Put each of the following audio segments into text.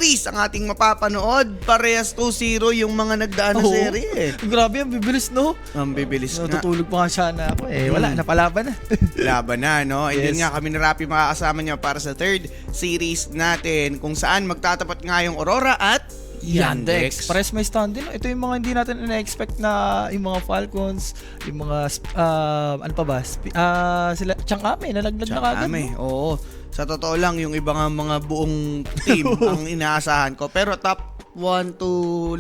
series ang ating mapapanood. Parehas 2-0 yung mga nagdaan na serye. Grabe, ang bibilis, no? Ang bibilis nga. Natutulog pa nga sana ako eh. Wala, napalaban na. Laban na, no? And Yes. yun nga, kami ni Rapi makakasama niya para sa third series natin kung saan magtatapat nga yung Aurora at Yandex. Pares may stand din. Ito yung mga hindi natin na-expect na yung mga Falcons, yung mga, ano pa ba? Sila, Changame, nalaglag na kagad. Changame, oo. Sa totoo lang, yung iba nga mga buong team ang inaasahan ko. Pero top 1 to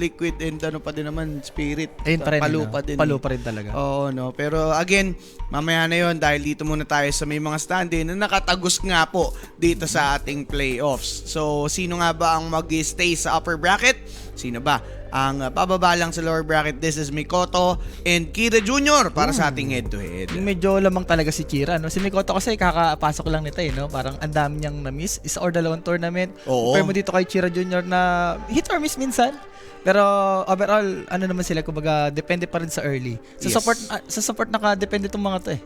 Liquid and ano pa din naman, Spirit. Ayun pa rin. Palo pa din. Palo pa rin talaga. Oo, no. Pero again, mamaya na yon dahil dito muna tayo sa may mga stand-in na nakatagos nga po dito sa ating playoffs. So, sino nga ba ang mag-stay sa upper bracket? Sino ba? Ang pababa lang sa lower bracket, this is Mikoto and Kira Jr. para sa ating head-to-head. Medyo lamang talaga si Kira, no? Si Mikoto kasi kakapasok lang nito, eh, no? Parang ang dami niyang na-miss. Isa or dalawang tournament. Oo. Compare mo dito kay Kira Jr. na hit or miss minsan. Pero overall, ano naman sila, kumbaga, depende pa rin sa early. Sa Yes. support naka-depende itong mga to eh.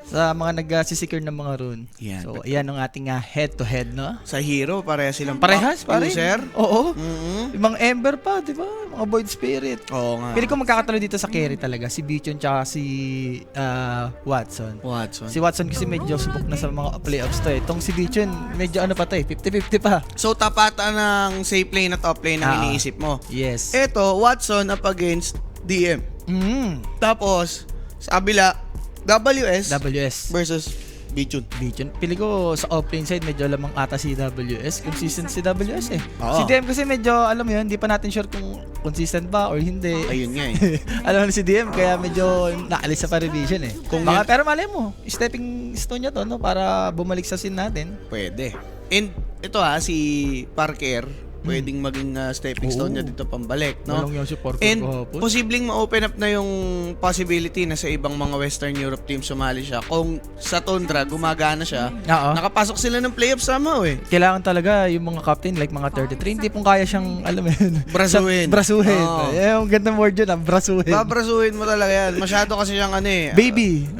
Sa mga nag-secure ng mga rune. Yan. So, ayan ang ating head-to-head, no? Sa hero, parehas silang Parehas, top pare. user. Oo. Mm-hmm. Yung mga Ember pa, di ba? Mga Void Spirit. Oo nga. Pili ko magkakatalo dito sa carry talaga. Si Bichon tsaka si Watson. Watson. Si Watson kasi medyo subok na sa mga playoffs to eh. Itong si Bichon, medyo ano pa to eh, 50-50 pa. So, tapatan ng safe lane at top lane ang iniisip mo. Yes. Eto, Watson up against DM. Tapos, sa kabila, WS versus Bichon. Bichon. Pili ko sa off-lane side, medyo lamang ata si WS. Consistent si WS eh. Oo. Si DM kasi medyo, alam mo yun, hindi pa natin sure kung consistent ba or hindi. Ayun nga eh. Alam mo na si DM, kaya medyo naalis sa pa-revision eh. Kung Baka, yun- pero malay mo, stepping stone niya to, no? Para bumalik sa scene natin. Pwede. And ito si Parker, pwedeng maging stepping stone niya dito pambalik, no? Walang yung support And kahapon. posibleng ma-open up na yung possibility na sa ibang mga Western Europe team sumali siya. Kung sa Tundra, gumagana siya, Oo. nakapasok sila ng playoffs somehow eh. Kailangan talaga yung mga captain like mga 33, hindi pong kaya siyang, alam mo yun, Brasuhin. brasuhin. Oo. Yung gandang word yun, brasuhin. Babrasuhin mo talaga yan. Masyado kasi siyang Baby.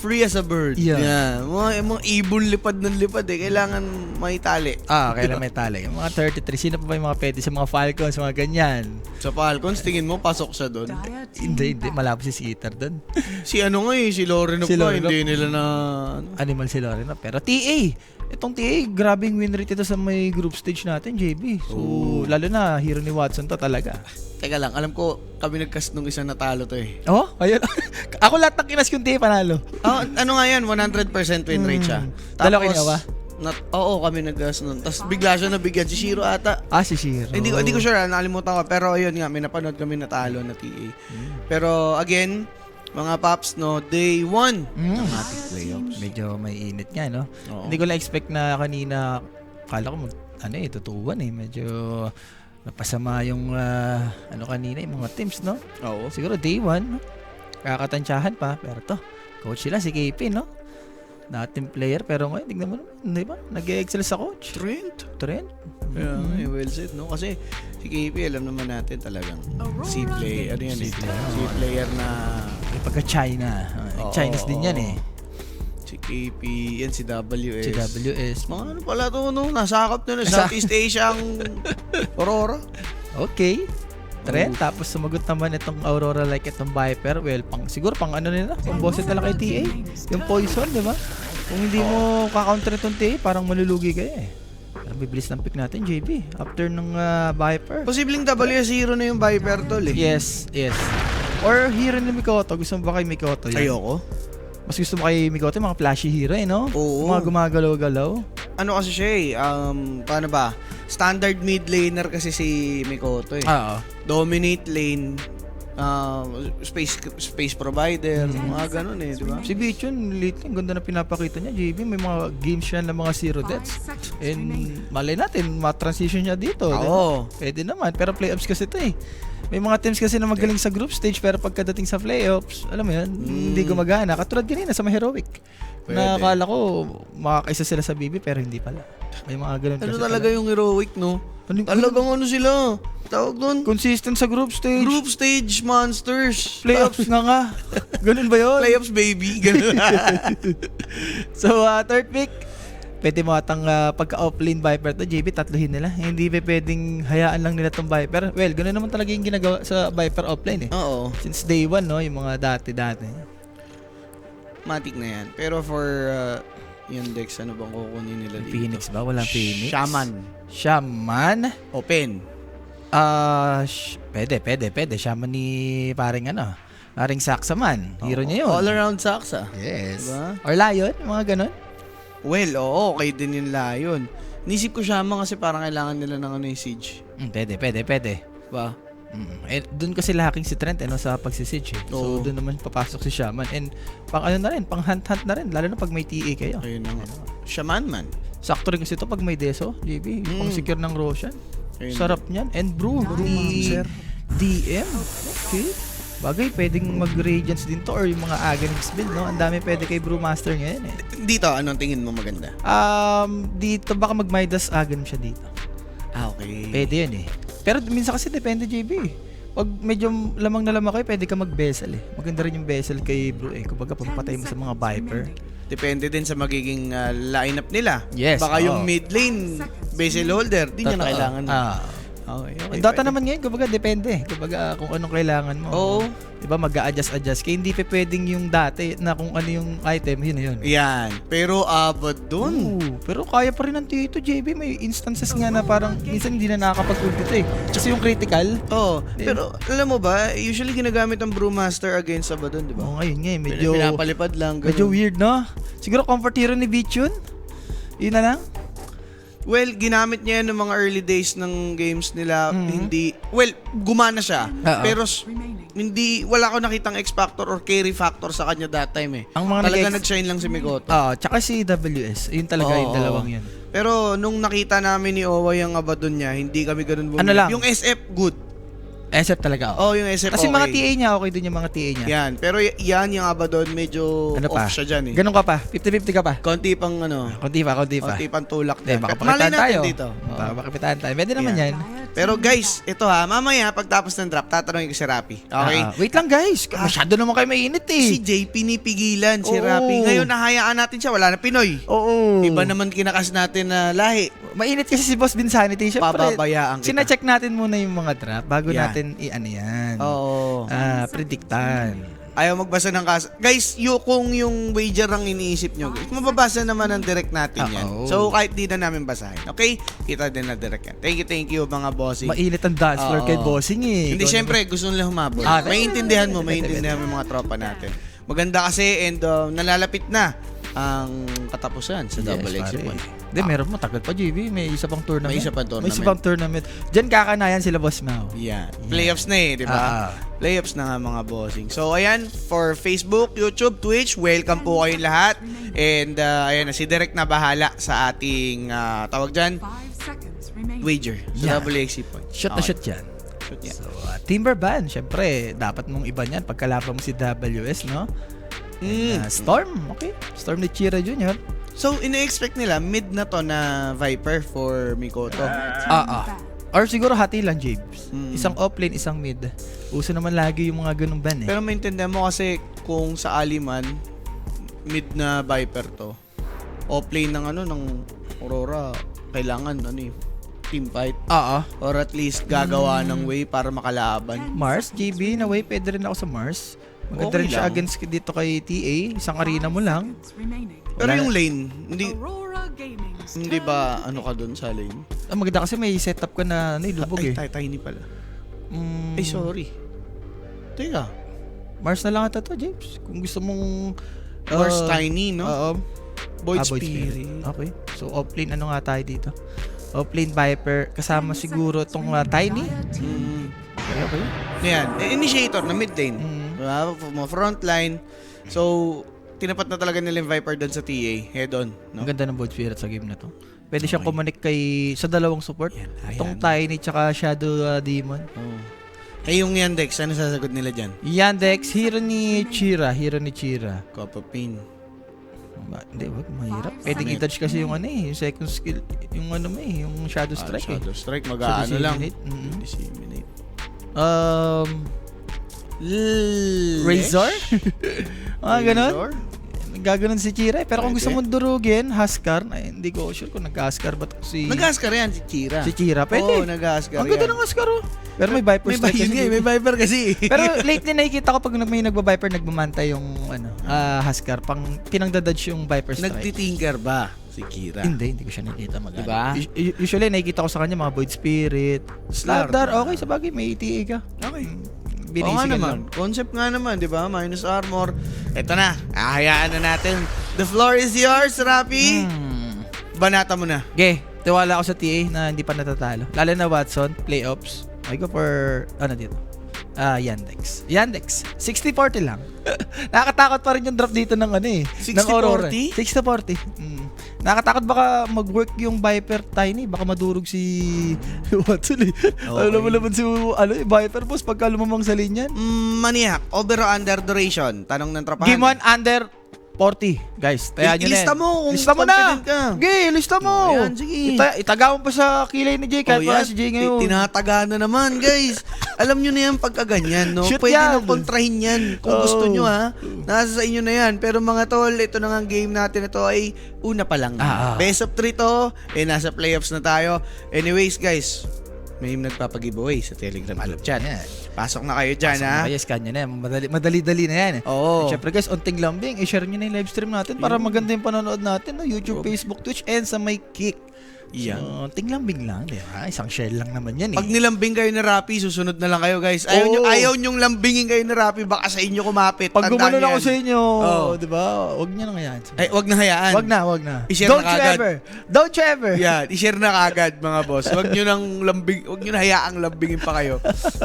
free as a bird. Yeah. Yan. Mga ibon lipad ng lipad eh. Kailangan maitali. Kailan may tali. Yung mga 33, sino pa ba yung mga pwede sa mga Falcons, mga ganyan? Sa Falcons, tingin mo, pasok siya doon. Hindi, malabo si Skeeter doon. Si ano nga si Lorenov Si pa, Lorenov. hindi nila na... Animal si Lorena. Pero TA, itong TA, grabing win rate ito sa may group stage natin, JB. So, lalo na, hero ni Watson to talaga. Teka lang, alam ko, kami nagcast nung isang natalo to eh. Oh, ayun. Ako lahat ng kinas yung TA panalo. Ano nga yan, 100% win rate siya. Dalawa kayo ba? Oo, kami nag-cast nun. Tapos bigla siya nabigyan, si Shiro ata. Si Shiro. Hindi ko sure, nakalimutan ko. Pero ayun nga, may napanood kami natalo na TA. Pero again, mga paps, no, day 1 ng ating playoffs. Medyo may init nga, no? Oo. Hindi ko lang expect na kanina, kala ko tutuwan eh. Medyo napasama yung, kanina, yung mga teams, no? Oo. Siguro day 1, kakatansyahan pa. Pero to, coach sila, si KP, no? Dating player, pero ngayon, tignan mo naman, di ba? Nag-excel sa coach. Trent. Mm-hmm. Well said, no? Kasi si KP, alam naman natin talagang si player. Ano yan eh? Si player na... Pagka-China. Chinese din yan eh. Si KP, yan si WS. Si WS. Mga ano pala to, no? Nasakap na Southeast Asia ang Aurora. Okay. Trend. Tapos sumagot naman itong Aurora like itong Viper. Well, siguro pang ano nila, pang bosses nila kay TA. Yung Poison, di ba? Kung hindi mo kaka-counter itong TA, parang malulugi kayo eh. Pero bibilis ng pick natin, JB. After ng Viper. Posibleng WS hero na yung Viper tol eh. Yes. Or hero ni Mikoto. Gusto mo ba kay Mikoto yan? Ayoko. Mas gusto mo kay Mikoto yung mga flashy hero eh, no? Oo. Mga gumagalaw-galaw. Ano kasi siya eh, paano ba? Standard mid laner kasi si Mikoto eh. Oo. Dominate lane, space provider, mga ganun eh, di ba? Si Bichon, late ang ganda na pinapakita niya, JB. May mga games siya ng mga zero deaths. And malay natin, ma-transition niya dito. Oo. Diba? Pwede naman, pero playoffs kasi ito eh. May mga teams kasi na magaling sa group stage, pero pagkadating sa playoffs, alam mo yun, hindi gumagana. Katulad kanina sa mga heroic. Pwede. Na akala ko, makakaisa sila sa BB, pero hindi pala. May mga ganun Ano kasi talaga yung heroic, no? Talagang ano sila? Tawag doon? consistent sa group stage. Group stage monsters. Playoffs nga. Ganun ba yun? Playoffs, baby. Ganun. So, third pick, pwede mo atang pagka-offlane Viper to, JB, tatluhin nila. Hindi pa pwedeng hayaan lang nila tong Viper. Well, ganoon naman talaga yung ginagawa sa Viper offlane eh. Oo. Since day one, no, yung mga dati. Matik na yan. Pero for yung Dex, ano bang kukunin nila dito? Phoenix ba? Walang Phoenix? Shaman? Open. Pwede. Shaman ni paring Saxaman. Hero niya yun. All around Saksa. Yes. Diba? Or Lion, mga ganun. Well, oo, okay din yung Lion. Nisip ko Shaman kasi parang kailangan nila ng yung Siege. Pwede. Ba? Doon kasi lacking si Trent sa pagsisiege. So, doon naman papasok si Shaman. And pang pang hunt-hunt na rin. Lalo na pag may TA kayo. Ayun na nga. Shaman man. Sakto rin kasi ito pag may Deso, JB. Yung pang secure ng Roshan. Ayun. Sarap niyan. And brew ni DM. Okay. Bagay, pwedeng mag-Radiance din to or yung mga Aghanim's build, no? Ang dami pwede kay Brewmaster ngayon eh. Dito, anong tingin mo maganda? Dito, baka mag-Midas Aghanim siya dito. Okay. Pwede yun eh. Pero minsan kasi depende, JB. Pag medyo lamang na lamang kayo, pwede ka mag-Bezel eh. Maganda rin yung Bezel kay Brew eh. Kumbaga, pampatay mo sa mga Viper. Depende din sa magiging lineup nila. Yes. Baka yung mid lane, Bezel holder, di niya na kailangan. Okay. pwede. Dota naman ngayon, kumbaga depende. Kumbaga kung anong kailangan mo. Oo. Diba mag-a-adjust. Kaya hindi pa pwedeng yung dati na kung ano yung item, yun na yun. Yan. Pero abot dun. Pero kaya pa rin ng Tito JB. May instances nga na parang minsan hindi na nakakapag-ult ito eh. Kasi yung critical. Oo. Pero alam mo ba, usually ginagamit ang Brewmaster against Abaddon, di ba? Oo, ngayon nga eh. Medyo Pinapalipad lang. Ganun. medyo weird, no? Siguro comfort hero ni Bichun. Yun na lang. Well, ginamit niya yan ng mga early days ng games nila. Hindi, well, gumana siya. Pero wala ko nakitang X factor or carry factor sa kanya that time eh. Ang mga talaga nag-shine lang si Mikoto. Tsaka si WS. Yun talaga yung dalawang yun. Pero nung nakita namin ni Owa yung Abaddon niya, hindi kami ganun bumili. Ano lang? Yung SF, good. SF talaga. Yung SF, Kasi okay. mga TA niya, okay din yung mga TA niya. Yan. Pero yan, yung Abaddon, medyo Ano pa? off siya dyan eh. Ganun ka pa? 50-50 ka pa? Konti pang Konti pa. konti pang tulak Hindi, dyan. baka Malay pakitaan natin tayo. dito. Pakitaan tayo. Pwede naman yan. Pero guys, ito mamaya pagtapos ng drop, tatanungin ko si Rapi. Okay? Wait lang guys. Masyado naman kayo mainit Si eh. JP ni pigilan, si Oo. Rapi. Ngayon, nahayaan natin siya. Wala na Pinoy. Oo. Iba naman kinakas natin na lahi. Mainit kasi si Boss Binsanity. Siyempre, Pababayaan kita. sina-check natin muna yung mga draft bago Yan. natin i-ano yan. Oo. Predictan. Ayaw magbasa ng kaso. Guys, kung yung wager ang iniisip nyo, guys, mababasa naman ng direct natin yan. Oo. So, kahit di na namin basahin. Okay? Kita din na direct yan. Thank you mga bossing. Mainit ang dance floor Oo. kay Bossing eh. Hindi, Ikaw syempre, gusto nila humabol. Maintindihan mo yung mga tropa natin. Maganda kasi and nalalapit na ang katapusan sa Double X Point. Hindi, meron mo. Tagal pa, JB. May isa pang tournament. May isa pang tournament. May isa pang tournament. Diyan kakanayan sila, Boss Mao. Yan. Playoffs na eh, di ba? Playoffs na nga mga bossing. So, ayan, for Facebook, YouTube, Twitch, welcome po kayong lahat. And, ayan na, si Derek na bahala sa ating, tawag dyan, wager sa Double X Point. Shot na shot yan. Shoot yan. So, Timberban, syempre, dapat mong iba niyan pagkalaban mo si WS, no? Storm, okay. Storm ni Chira Jr. So, ina-expect nila mid na to na Viper for Mikoto. Or siguro hati lang, James. Isang offlane, isang mid. Uso naman lagi yung mga ganung ban eh. Pero maintindihan mo kasi kung sa Aliman, mid na Viper to, offlane ng ng Aurora, kailangan team fight. Or at least gagawa ng way para makalaban. Mars, JB, na way, pwede rin ako sa Mars. Maganda Okay rin siya lang. against dito kay TA. Isang arena mo lang. Pero Wala yung lane, hindi ba ka dun sa lane? Maganda kasi may setup ka na nilubog eh. Tiny pala. Ay, sorry. Teka. Mars na lang ata to, James. Kung gusto mong... Mars Tiny, no? Void Void Spirit. Okay. So, offlane, ano nga tayo dito? Offlane Viper. Kasama siguro itong Tiny. Okay. Yan. Initiator na mid lane. Mga frontline. So, tinapat na talaga nila yung Viper doon sa TA. Head on. No? Ang ganda ng Void Spirit sa game na to. Pwede siyang kumanik sa dalawang support. Itong Tiny tsaka Shadow Demon. Eh, yung Yandex, ano sasagot nila dyan? Yandex, hero ni Chira. Coppa Pin. Hindi, wag mahirap. Pwedeng i-dodge kasi yung yung second skill, yung yung Shadow Strike eh. Shadow Strike, So, mag-aano lang. disseminate. Disseminate. Razor? Ganun? Gaganon si Chira. Pero kung gusto Pwede. mong durugin, Huskar, ay, hindi ko sure kung nag-Huskar ba si Nag-Huskar yan si Chira. Chira. Pwede. Oo, nag-Huskar Ang ganda yan. ng Huskar, oh. Pero may Viper May strike Viper kasi. may Viper kasi. Pero lately nakikita ko pag may nagba-Viper, nagbamantay yung Huskar. Pinangdadodge yung Viper strike. Nagtitinker ba si Chira? Hindi ko siya nakikita mag Diba? Usually nakikita ko sa kanya mga Void Spirit, Slardar, okay sa bagay, may ETA ka. Okay. Oo Binisigan nga lang. naman. Concept nga naman, di ba? Minus armor. Ito na. Ahayaan na natin. The floor is yours, Rapi. Banata mo na. Okay, tiwala ako sa TA na hindi pa natatalo. Lalo na Watson, playoffs. I go for, dito? Yandex. 60-40 lang. Nakakatakot pa rin yung drop dito ng ng 60-40? Aurora. 60-40. Nakakatakot baka mag-work yung Viper Tiny. Baka madurog si Watson eh. Alam mo naman si Viper boss pagka lumamang sa linya. Maniac. Over or under duration? Tanong ng trapahan. Game 1 under 40. Guys, tayaan nyo na Ilista yan. mo kung Lista mo na. confident ka. Okay, lista mo. Ayan, sige. Itaga mo pa sa kilay ni Jay. Kahit wala si Jay ngayon. Tinataga na naman, guys. Alam nyo na yan pagka ganyan, no? Shoot Pwede yan. nang kontrahin yan kung gusto nyo, ha? Nasa sa inyo na yan. Pero mga tol, ito na nga ang game natin. Ito ay una pa lang. Best of 3 to. Nasa playoffs na tayo. Anyways, guys, may nagpapag-giveaway sa Telegram group chat. Yeah. Pasok na kayo dyan, ha? Yes, kanya na yan. Madali-dali na yan. Oo. Siyempre guys, unting lambing, i-share nyo na yung live stream natin para maganda yung panonood natin. No? YouTube, Facebook, Twitch, and sa may Kick. Yan. So, unting lambing lang. Diba? Isang share lang naman yan eh. Pag nilambing kayo na Rappi, susunod na lang kayo, guys. Ayaw nyong lambingin kayo na Rappi, baka sa inyo kumapit. Pag Tandaan gumano nyo ako yan. sa inyo, Oo. diba? Huwag nyo nang hayaan. Ay, wag na hayaan. Wag na. I-share Don't na you kagad. ever. Don't you ever. Yan, i-share na kagad mga boss. Wag nyo na hayaang lambingin pa kayo.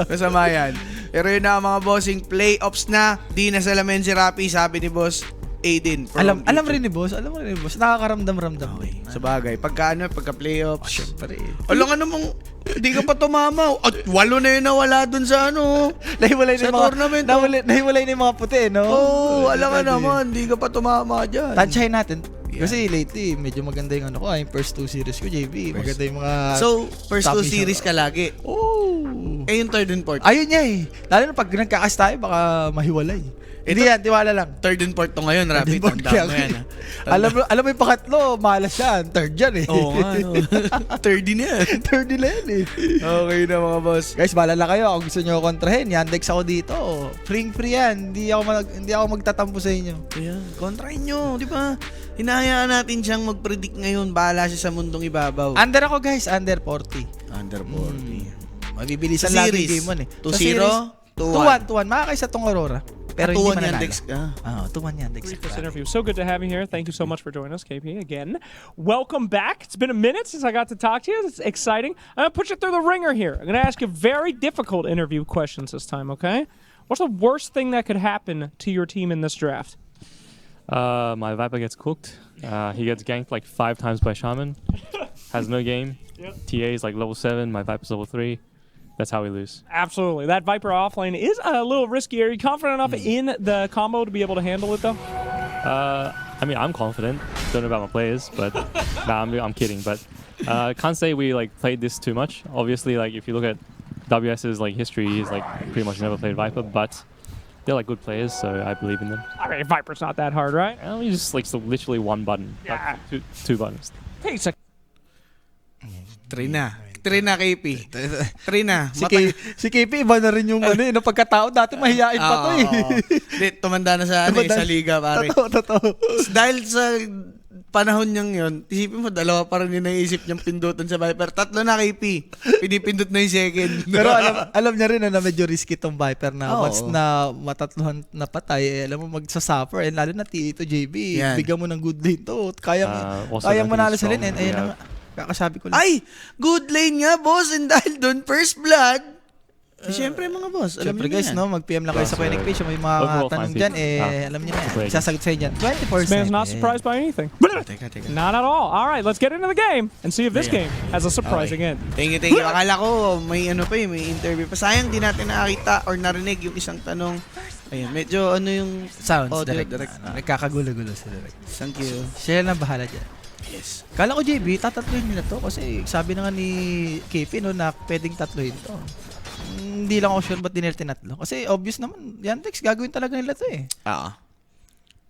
Masama yan. Pero yun na mga bossing, playoffs na. Di na salamin si Rappi, sabi ni boss Aiden. Alam rin ni boss. Nakakaramdam-ramdam. Okay. Sa bagay, pagka playoffs. Siyempre. Alam mong hindi ka pa tumama. At 8 na yun nawala dun sa Nahiwalay sa tournament. Nahiwalay na yung mga puti, no? Oo, alam nga naman, hindi ka pa tumama dyan. Tansyahin natin. Kasi lately, medyo maganda yung yung first 2 series ko, JB. Maganda yung mga... So, first 2 topics series ka lagi. Oh! Yung third and fourth. Ayun niya eh. Lalo na pag nagkakas tayo, baka mahiwalay. Hindi yan, tiwala lang. Third and fourth to ngayon, Rappi. Tanda mo yan. Alam mo yung pangatlo, malas yan. Third yan eh. Oo nga, no. Third din yan. Third nila yan eh. Okay na mga boss. Guys, bahala kayo. Kung gusto nyo kontrahin, Yandex ako dito. Free yan. Hindi ako magtatampo sa inyo. Ayan, kontrahin nyo, di ba? Hinahayaan natin siyang mag-predict ngayon. Bahala siya sa mundong ibabaw. Under ako guys, under 40. Under 40. Mabibilisan Sa lagi series, game 1 eh. 2-0, 2-1. 2-1. Makakaisa tong Aurora. Pero hindi 2-1 mananalo. Yandex ka. 2-1 Yandex. This interview. So good to have you here. Thank you so much for joining us, KP. Again, welcome back. It's been a minute since I got to talk to you. It's exciting. I'm going to put you through the ringer here. I'm going to ask you very difficult interview questions this time, okay? What's the worst thing that could happen to your team in this draft? My Viper gets cooked. He gets ganked like 5 times by Shaman. Has no game. Yep. TA is like level 7. My Viper's level 3. That's how we lose. Absolutely. That Viper offlane is a little risky. Are you confident enough in the combo to be able to handle it, though? I mean, I'm confident. Don't know about my players, but nah, I'm kidding. But can't say we like played this too much. Obviously, like if you look at WS's like history, he's like pretty much never played Viper, but they're like good players, so I believe in them. I mean, Viper's not that hard, right? And we just like so literally one button, Yeah. like, two buttons. Takes a Three na, KP. Three na. Si KP, iba na rin yung no, pagkatao. Dati mahihain pa to eh. Hindi, tumanda na sa, sa liga, pare. Totoo. Dahil sa panahon niyang yun, isipin mo, 2 pa rin yung naisip niyang pindutan sa Viper. 3 na, KP. Pinipindot na yung second. Pero alam niya rin na medyo risky tong Viper na Oo. once na matatluhan na patay, alam mo magsasuffer. And lalo na ito, JB, Yan. bigyan mo ng good lane to. Kayang Also, kayang I think manalo it's sa lane. strong. And ayun Yeah. na nga. Kakasabi ko lang. Ay, good lane nga, boss. And dahil doon, first blood. Siyempre, mga boss. Alam Siyempre niyo na guys, yan. no, mag-PM lang kayo sa So, Koenig page. May mga overall tanong fancy. dyan, alam niyo na yan. Great. Sasagot sa inyo dyan. 24/7. This man's not surprised by anything. Teka. Not at all. All right, let's get into the game and see if this game has a surprising end. Thank you. Akala ko may may interview pa. Sayang, di natin nakakita or narinig yung isang tanong. Ayun, medyo yung Sounds audio direct. Nagkakagulo-gulo sa direct. Thank you. Siya na bahala dyan. Yes. Kala ko JB, tatatluhin nila to kasi sabi na nga ni KP no na pwedeng tatluhin to. Hindi lang ako sure ba't dinil tinatlo. Kasi obvious naman, Yandex gagawin talaga nila to eh. Oo.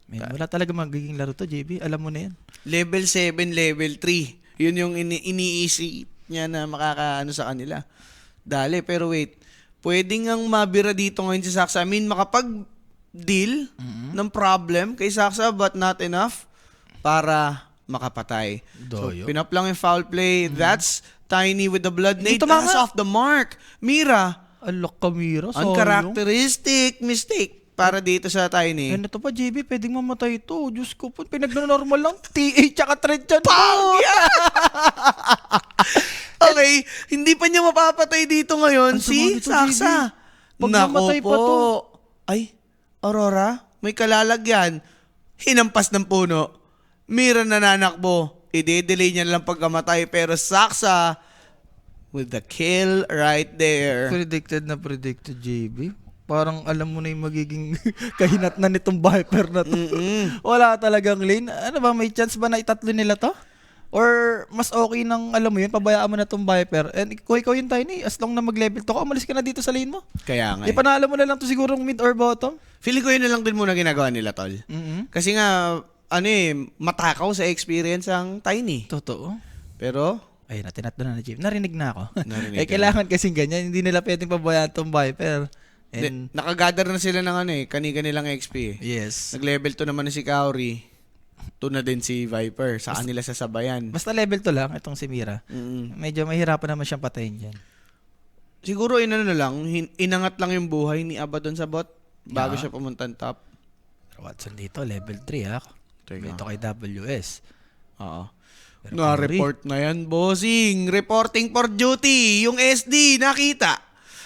Wala talaga magiging laro to, JB. Alam mo na yan. Level 7, level 3. Yun yung iniisip niya na makakaano sa kanila. Dali, pero wait. Pwede ngang mabira dito ngayon si Saksa. I mean, makapag-deal ng problem kay Saksa but not enough para makapatay. So, Doyo. pinap lang yung foul play. That's Tiny with the blood nade. Dito, mga- That's off the mark. Mira, Alok Kamira, sayang. uncharacteristic mistake para dito sa Tiny. Ano to pa, JB? Pwedeng mamatay ito. Diyos ko po, pinagno-normal lang. TA tsaka trend dyan. Okay, hindi pa niya mapapatay dito ngayon Ang si sama nito, Saksa. JB. Pag namatay pa to. Ay, Aurora, may kalalagyan. Hinampas ng puno. Mira nananakbo. I-delay niya lang pagkamatay. Pero Saksa with the kill right there. Predicted, JB. Parang alam mo na yung magiging kahinat na nitong Viper na to. Wala talagang lane. Ano ba, may chance ba na itatlo nila to? Or mas okay nang, alam mo yun, pabayaan mo na tong Viper. And kung ikaw yung Tiny, as long na mag-level to ka, umalis ka na dito sa lane mo. Kaya nga. Ipanalo mo na lang to sigurong mid or bottom. Feeling ko yun na lang din muna ginagawa nila, Tol. Kasi nga, matakaw sa experience ang Tiny. Totoo. Pero, Ayun na, tinatlo na Jim. Narinig na ako. Narinig ka kailangan kasing ganyan. Hindi nila pwedeng pabayaan tong Viper. And, nakagather na sila ng kani-kanilang XP. yes. Nag-level 2 naman na si Kaori. 2 na din si Viper. Sa kanila sasabayan. Basta level 2 lang, itong si Mira. Medyo mahirapan naman siyang patayin dyan. Siguro inangat lang yung buhay ni Abaddon sa bot bago siya pumunta top. Pero Watson dito, level 3 ha. Teka. Dito kay WS. Oo. Pero Na-report na yan, bossing. Reporting for duty. Yung SD, nakita.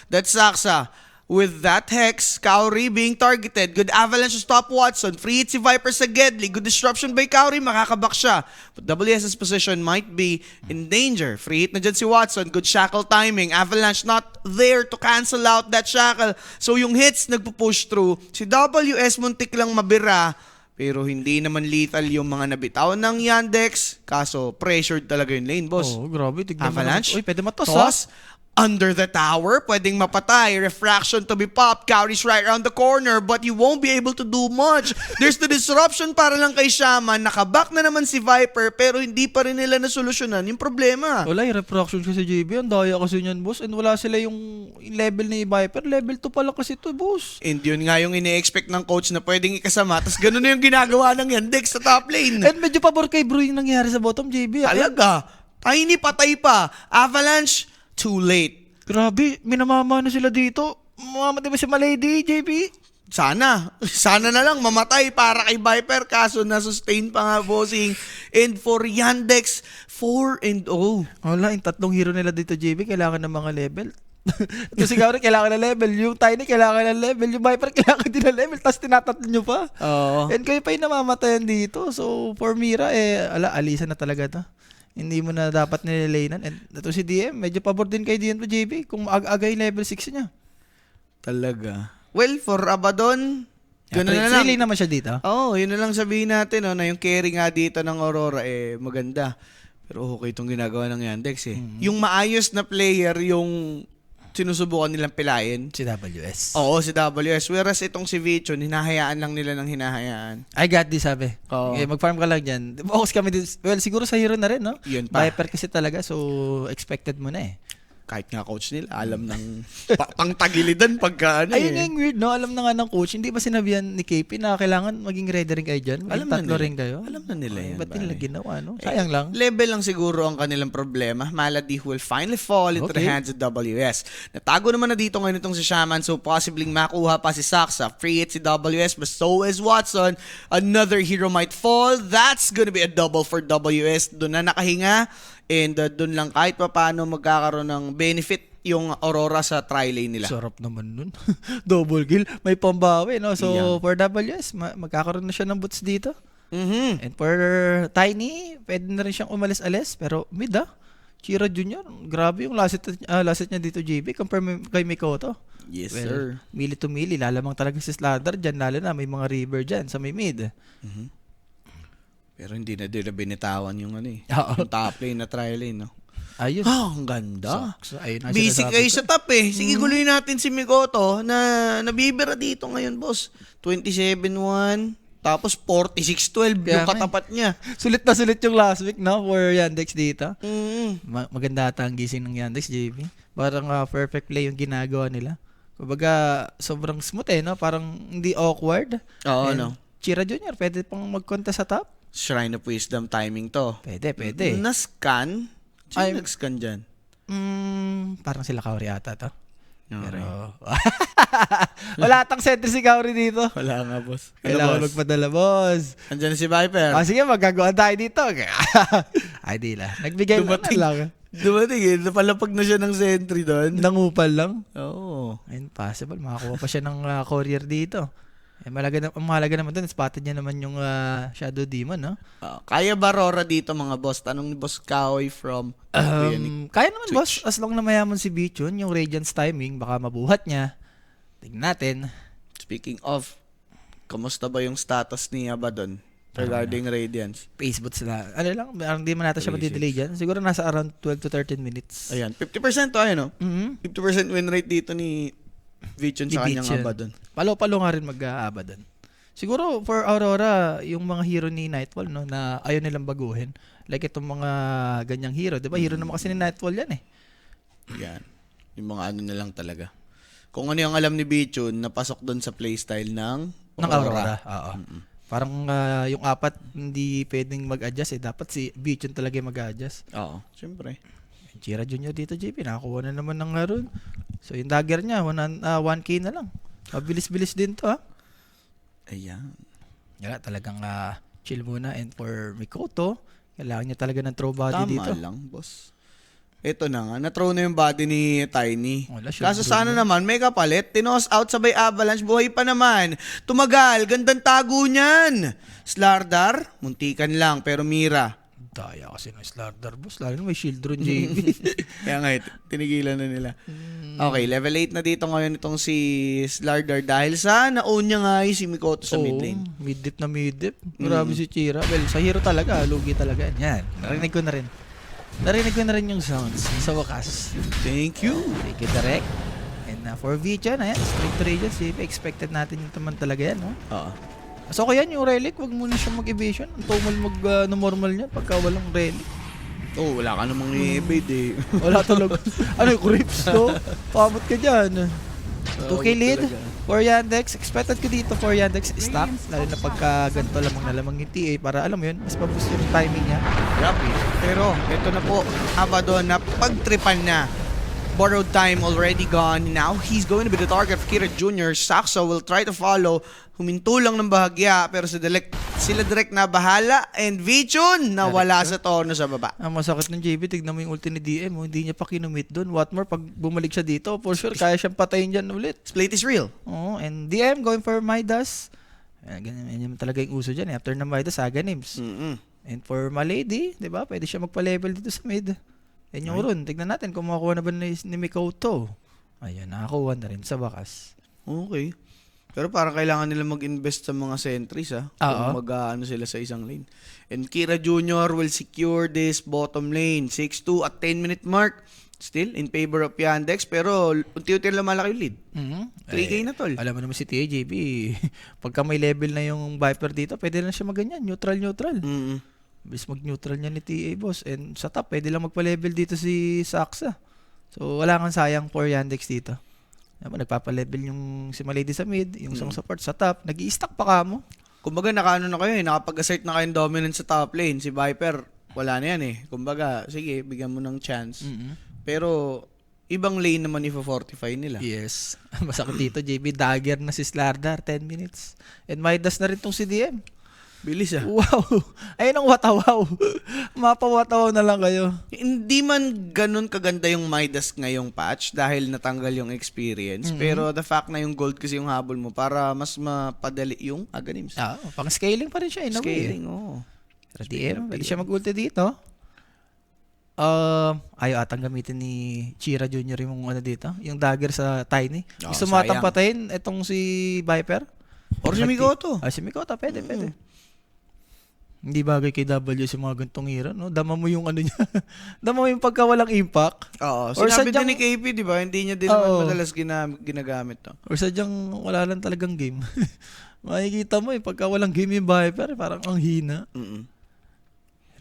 That Saksa. With that Hex, Kaori being targeted. Good avalanche to stop Watson. Free hit si Viper sa Gedli. Good disruption by Kaori. Makakabak siya. But WS's position might be in danger. Free hit na dyan si Watson. Good shackle timing. Avalanche not there to cancel out that shackle. So yung hits nagpo-push through. Si WS muntik lang mabira. Pero hindi naman lethal yung mga nabitawan ng Yandex. Kaso pressured talaga yung lane, boss. Oh, grabe. Tignan mo Avalanche. naman. Uy, pwede matos ha. Toss. Under the tower, pwedeng mapatay. Refraction to be popped. Kaori's right around the corner, but you won't be able to do much. There's the disruption para lang kay Shaman. Nakaback na naman si Viper, pero hindi pa rin nila nasolusyonan yung problema. Wala, yung refraction kasi JB. Ang daya kasi niyan, boss. And wala sila yung level ni Viper. Level 2 pala kasi to, boss. And yun nga yung ine-expect ng coach na pwedeng ikasama. Tapos ganun na yung ginagawa ng Yandex sa top lane. And medyo pabor kay Bro yung nangyari sa bottom, JB. Talaga. Tiny patay pa. Avalanche, too late. Grabe, minamama na sila dito. Mamamatay ba si Malady, JB? Sana na lang mamatay para kay Viper, kaso na-sustain pa nga, bossing. And for Yandex, 4-0. Wala, yung tatlong hero nila dito, JB, kailangan ng mga level. Ito si Gary, kailangan ng level. Yung Tiny, kailangan ng level. Yung Viper, kailangan din ng level. Tapos tinatatlo nyo pa. Oo. And kayo pa yung namamatayan dito. So, for Mira, alisan na talaga to. Hindi mo na dapat nililanan. And ito si DM, medyo pabor din kay DM to JB kung aga yung level 6 niya. Talaga. Well, for Abaddon, gano'n na lang. Feeling naman siya dito. Yun na lang sabihin natin, na yung carry nga dito ng Aurora, maganda. Pero okay itong ginagawa ng Yandex, Yung maayos na player, yung sinusubukan nilang pilayin. Si WS. Oo, si WS. Whereas itong si Vichon, hinahayaan lang nila ng hinahayaan. I got this, sabi. Oo. Okay, mag-farm ka lang dyan. Focus kami din. Well, siguro sa hero na rin, no? Yun pa. Viper kasi talaga, so expected mo na Kahit nga coach nila, alam ng pang-tagilidan pagka Ayun yung weird, no? Alam na nga ng coach. Hindi ba sinabihan ni KP na kailangan maging ready rin kayo dyan? Alam na tatlo nila. rin kayo? Alam na nila yan, Ba't nila pare. ginawa, no? Sayang lang. Level lang siguro ang kanilang problema. Malady will finally fall into the Okay. hands of WS. Natago naman na dito ngayon itong si Shaman, so possibly makuha pa si Saksa. Free hit si WS, but so is Watson. Another hero might fall. That's gonna be a double for WS. Doon na nakahinga. And doon lang kahit pa paano magkakaroon ng benefit yung Aurora sa tri-lane nila. Sarap naman nun. Double kill. May pambawi, no? So, Yeah. for WS, magkakaroon na siya ng boots dito. Mhm. And for Tiny, pwede na rin siyang umalis-alis. Pero mid, Chira Jr., grabe yung last hit niya dito, JB, compare kay Mikoto. Yes, Well, sir. Mili to mili, lalamang talaga si Sladder dyan, lalo na may mga river dyan sa may mid. Pero hindi na nila binitawan yung Oo. yung top lane na tri-lane, no? Ayun. Ang ganda. So, ayun ang Busy sinasabi kayo ko. sa top Sige, guluhin natin si Mikoto na nabibira dito ngayon, boss. 27-1. Tapos 46-12 Kaya yung katapat niya. Sulit na sulit yung last week, no? For Yandex dito. Mm. Maganda ata ang gising ng Yandex, JB. Parang perfect play yung ginagawa nila. Kumbaga, sobrang smooth no? Parang hindi awkward. Oo, And no? Chira Junior, pwede pang mag-contest sa top? Shrine of Wisdom timing to. Pwede. Na-scan? Sino Ay- nag-scan dyan? Parang sila Kaori ata to. Okay. Pero, wala atang sentry si Kaori dito. Wala nga, boss. Kailangan magpadala, boss. Andyan na si Viper. Sige, magagawa tayo dito. Ay, di lang. Nagbigay Dumating. lang. Dumating napalapag na siya ng sentry doon. Nangupal lang. Oo. Impossible. Makakuha pa siya ng courier dito. Ang mahalaga naman doon, spotted niya naman yung Shadow Demon, no? Kaya ba Rora dito mga boss? Tanong ni Boss Kaoy from Kuya Nick. Kaya naman, Switch. boss. As long na mayaman si Bichon, yung Radiance timing, baka mabuhat niya. Tingnan natin. Speaking of, kamusta ba yung status ni Abaddon regarding Radiance? Pacebots na. Hindi man natin siya 36. madidelay dyan. Siguro nasa around 12 to 13 minutes. Ayan, 50% to, ayun, no? Mhm. 50% win rate dito ni Vichon Ni sa kanyang Vichon. Abaddon. Palo-palo nga rin mag-Abaddon. Siguro for Aurora, yung mga hero ni Nightfall, no, na ayaw nilang baguhin. Like itong mga ganyang hero. Diba? Hero naman kasi ni Nightfall yan eh. Yan. Yung mga ano na lang talaga. Kung ano yung alam ni Vichon, napasok doon sa playstyle ng Aurora. Oo. Parang yung apat hindi pwedeng mag-adjust eh. Dapat si Bichon talaga yung mag-adjust. Oo, syempre. Chira Junior dito, JP. Nakakuha na naman ng Harun. So yung dagger niya, 1K na lang. Mabilis-bilis din to, ha? Ayan. Wala, talagang chill muna. And for Mikoto, kailangan niya talaga ng throw body Tama dito. lang, boss. Ito na nga, na-throw na yung body ni Tiny. Wala, shield Kaso drone sana naman, may kapalit. Tinos out sabay avalanche, buhay pa naman. Tumagal, gandang tago niyan. Slardar, muntikan lang, pero Mira. Daya kasi ng Slardar, boss. Lalo na may shield drone, JP. Kaya nga, tinigilan na nila. Okay, level 8 na dito ngayon itong si Slardar dahil sa na-own niya nga yung si Mikoto sa mid lane. Mid-dip na mid-dip. Grabe si Chira. Well, sa hero talaga, lugi talaga. Yan, narinig ko na rin. Narinig ko na rin yung sounds sa wakas. Thank you. Take it direct. And for Vichon, ayan, straight to Radiance. Expected natin yung naman talaga yan, no? Oo. So kaya yung relic, wag muna siya mag-evasion. Ang tumal normal niya pagka walang relic. Oh, wala ka namang i-evade eh. Wala talaga. Ano yung creeps to? Pamot ka dyan. 2K lead for Yandex. Expected ko dito for Yandex stock. Lalo na pagka ganito lamang na lamang yung TA para alam mo yun, mas maboost yung timing niya. Grabe. Pero, ito na po, Abaddon na pagtripan na. Borrowed time already gone. Now, he's going to be the target of Kira Jr. Saxo will try to follow. Huminto lang ng bahagya, pero sila direct na bahala. And Vichon, nawala sa tono sa baba. Ang masakit ng JB, tignan mo yung ulti ni DM, hindi niya pa kinumit doon. What more, pag bumalik siya dito, for sure, kaya siyang patayin dyan ulit. Split is real. Oo, and DM going for Midas. Ganyan talaga yung uso dyan. After na Midas, Aganims. And for Malady, di ba? Pwede siya magpa-level dito sa mid. Yan yung run. Tignan natin kung makakuha na ba ni Mikoto. Ayun, nakakuha na rin sa bakas. Okay. Pero parang kailangan nila mag-invest sa mga sentries, ha? Oo. Kung mag-ano sila sa isang lane. And Kira Jr. will secure this bottom lane. 6-2 at 10-minute mark. Still in favor of Yandex, pero unti-unti lang malaki yung lead. 3K na tol. Alam mo naman si TAJB, pagka may level na yung Viper dito, pwede lang siya maganyan. Neutral. Bis mag-neutral niya ni TA, boss. And sa top, pwede lang magpa-level dito si Saxa. So, wala kang sayang for Yandex dito. Nagpapa-level yung si Malady sa mid, yung isang support sa top. Nag-i-stack pa ka mo. Kumbaga, nakaano na kayo eh. Nakapag-assert na kayong dominance sa top lane. Si Viper, wala na yan eh. Kumbaga, sige, bigyan mo ng chance. Pero, ibang lane naman i-fortify nila. Yes. Masakit dito, JB. Dagger na si Slardar, 10 minutes. And Midas na rin tong si DM. Bilis ah. Wow! Ayun ang watawaw. Mapawatawaw na lang kayo. Hindi man ganun kaganda yung Midas ngayong patch dahil natanggal yung experience. Pero the fact na yung gold kasi yung habol mo para mas mapadali yung Aganims. Pang scaling pa rin siya. Scaling, oo. Pero DM, pwede siya mag-ulti dito. Ayaw atang gamitin ni Chira Jr. yung ano dito. Yung dagger sa Tiny. Gusto mo atang sayang. patayin itong si Viper? Or si Mikoto. Si Mikoto, pwede. Hindi bagay kay W sa mga gantong hero, no? Dama mo yung ano niya. Dama mo yung pagka walang impact. Oo, Or sinabi sadyang- din ni KP, di ba? Hindi niya din Oo. naman madalas ginagamit to. Or sadyang wala lang talagang game. Makikita mo pagka walang game yung Viper, parang ang hina. Mm-mm.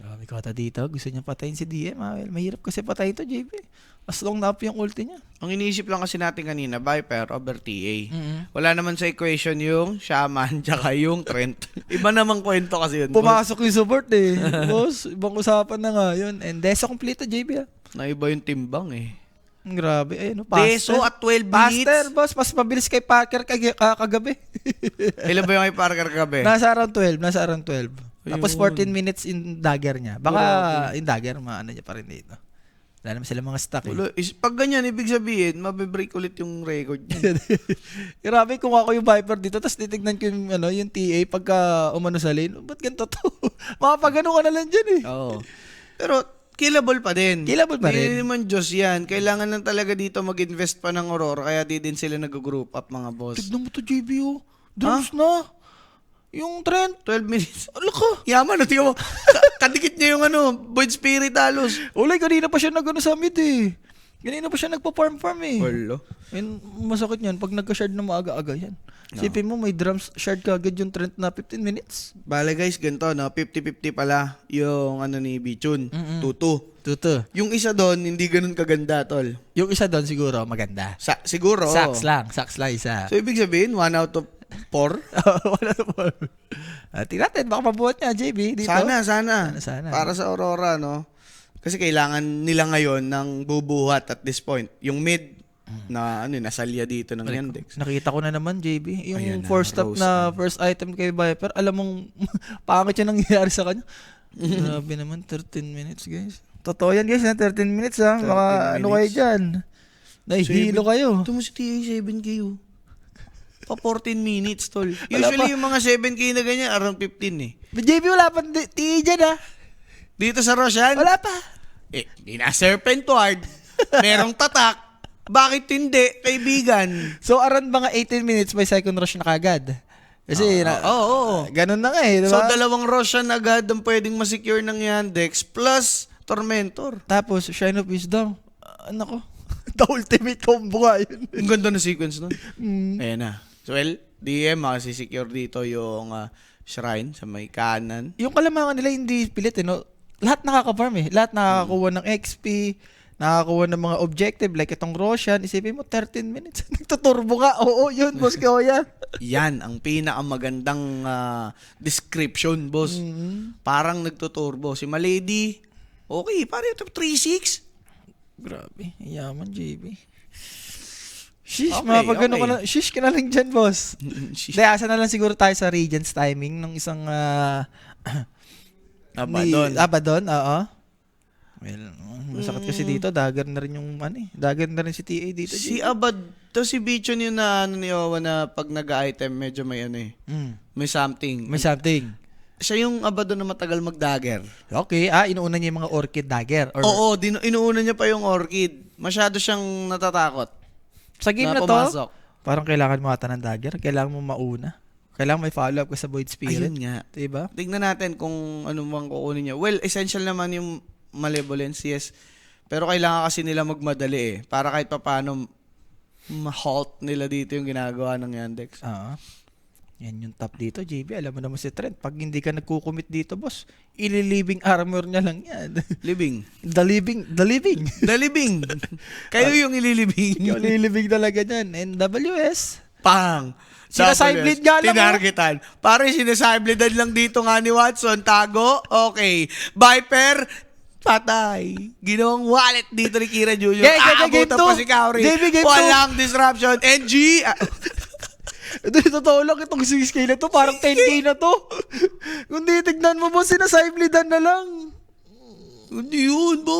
Grabe kata dito. Gusto niya patayin si DM. Well, mahirap kasi patayin to, JP. As long na up yung ulti niya. Ang iniisip lang kasi natin kanina, Viper over TA. Mm-hmm. Wala naman sa equation yung Shaman tsaka yung Trent. Iba namang kwento kasi yun. boss. Pumasok yung support eh. Boss, ibang usapan na nga yun. And Deso complete JP ah. Na iba yung timbang eh. Grabe. Ayun, no, Deso at 12 minutes. Faster, boss. Mas mabilis kay Parker kagabi. Ilan ba yung kay Parker gabi? Nasa around 12. Nasa around 12. Tapos Ayun. 14 minutes in dagger niya. Baka in dagger, maano niya pa rin dito. Wala naman sila mga stock eh. Pag ganyan, ibig sabihin, mabibreak ulit yung record niya. Grabe kung ako yung Viper dito, tapos titignan ko yung, yung TA pagka umano sa lane. Ba't ganito to? Makapagano ka na lang dyan eh. Oo. Pero, killable pa din. Killable pa rin. Hindi naman Diyos yan. Kailangan lang talaga dito mag-invest pa ng Aurora, kaya di din sila nag-group up, mga boss. Tignan mo to, JB oh. Drums na. Yung trend. 12 minutes. Ano ka? Yaman, no? Tingnan mo. Kadikit niya yung Void Spirit halos. Ulay, kanina pa siya sa mid eh. Kanina pa siya nagpa-farm eh. Wala. And masakit yan pag nagka-shard na maaga-aga yan. Sipin mo, may drums shard ka agad yung trend na 15 minutes. Bale guys, ganito, no? 50-50 pala yung ni Bichun. 2-2. Tuto. Yung isa doon, hindi ganun kaganda, tol. Yung isa doon siguro, maganda. Siguro. Sacks lang isa. So, ibig sabihin, 1 out of 4? Wala na po. Tingnan natin, baka mabuhat niya, JB, dito. Sana. Sana. Para sa Aurora, no? Kasi kailangan nila ngayon ng bubuhat at this point. Yung mid na nasalya dito ng Yandex. Nakita ko na naman, JB. Yung Ayan na, first stop Rose na first item kay Viper, alam mong pangit yung nangyayari sa kanya. Grabe naman, 13 minutes, guys. Totoo yan, guys, na 13 minutes, ha? 13 Mga ano kayo minutes. dyan? Nahihilo kayo. Ito mo si TA 7K, oh. Pa 14 minutes, tol. Usually, yung mga 7K na ganyan, around 15, eh. JB, wala pa TE dyan, ha? Dito sa Roshan, Wala pa. di na Serpent Ward. Merong tatak. Bakit hindi, kaibigan? So, around mga 18 minutes, may second rush na kagad. Kasi, Oo. ganun na nga eh, di So, ba? dalawang Roshan agad ang pwedeng masecure ng Yandex plus Tormentor. Tapos, Shine of Wisdom. Ano ko? The ultimate combo nga yun. Ang ganda na sequence nun. Mm. Ayan na. So, DM, makasisecure dito yung shrine sa may kanan. Yung kalamangan nila hindi pilit, no? Lahat nakaka-farm eh. Lahat nakakakuha ng XP, nakakakuha ng mga objective like itong Roshan. Isipin mo, 13 minutes. Nagtuturbo ka. Oo, yun, boss Koya. Yan, ang pinakamagandang description, boss. Parang nagtuturbo. Si Malady, okay, parang ito 3-6. Grabe, yaman, JB. Shish, Okay, mapagano okay. ka na. Shish ka na lang dyan, boss. Hindi, asa na lang siguro tayo sa Regents timing ng isang Abaddon, oo. Well, masakit kasi dito, dagger na rin yung dagger na rin si TA dito. Si Abad, to si Bichon yun na ni Owa na pag nag-item, medyo may may something. May something. Siya yung Abad na matagal mag-dagger. Okay, inuuna niya yung mga orchid dagger. Or, Oo, inuuna niya pa yung Orchid. Masyado siyang natatakot. sa game na to, pumasok. parang kailangan mo ata ng dagger, kailangan mo mauna. Kailangan may follow-up ka sa Void Spirit. Ayun nga. Diba? Tignan natin kung ano mang kukunin niya. Well, essential naman yung Malevolence, yes. Pero kailangan kasi nila magmadali eh. Para kahit paano ma-halt nila dito yung ginagawa ng Yandex. Oo. Yan yung top dito, JB. Alam mo naman si Trent. Pag hindi ka nagko-commit dito, boss, ililibing armor niya lang yan. Living. The living. The living. Kayo yung ililibing. Yung ililibing talaga dyan. And WS. Pang! Sinaside-bleed nga lang, Tinargetan. Pare, sinaside-bleedan lang dito nga ni Watson. Tago? Okay. Viper? Patay. Ginawang wallet dito ni Kira Jr. Game Abutan two. pa si Kauri. Game two. Walang disruption. NG! Ito, totoo lang itong 6K na to. Parang 10K na to. Kung titignan mo, boss, sinaside-bleedan na lang. Hindi yun, bo.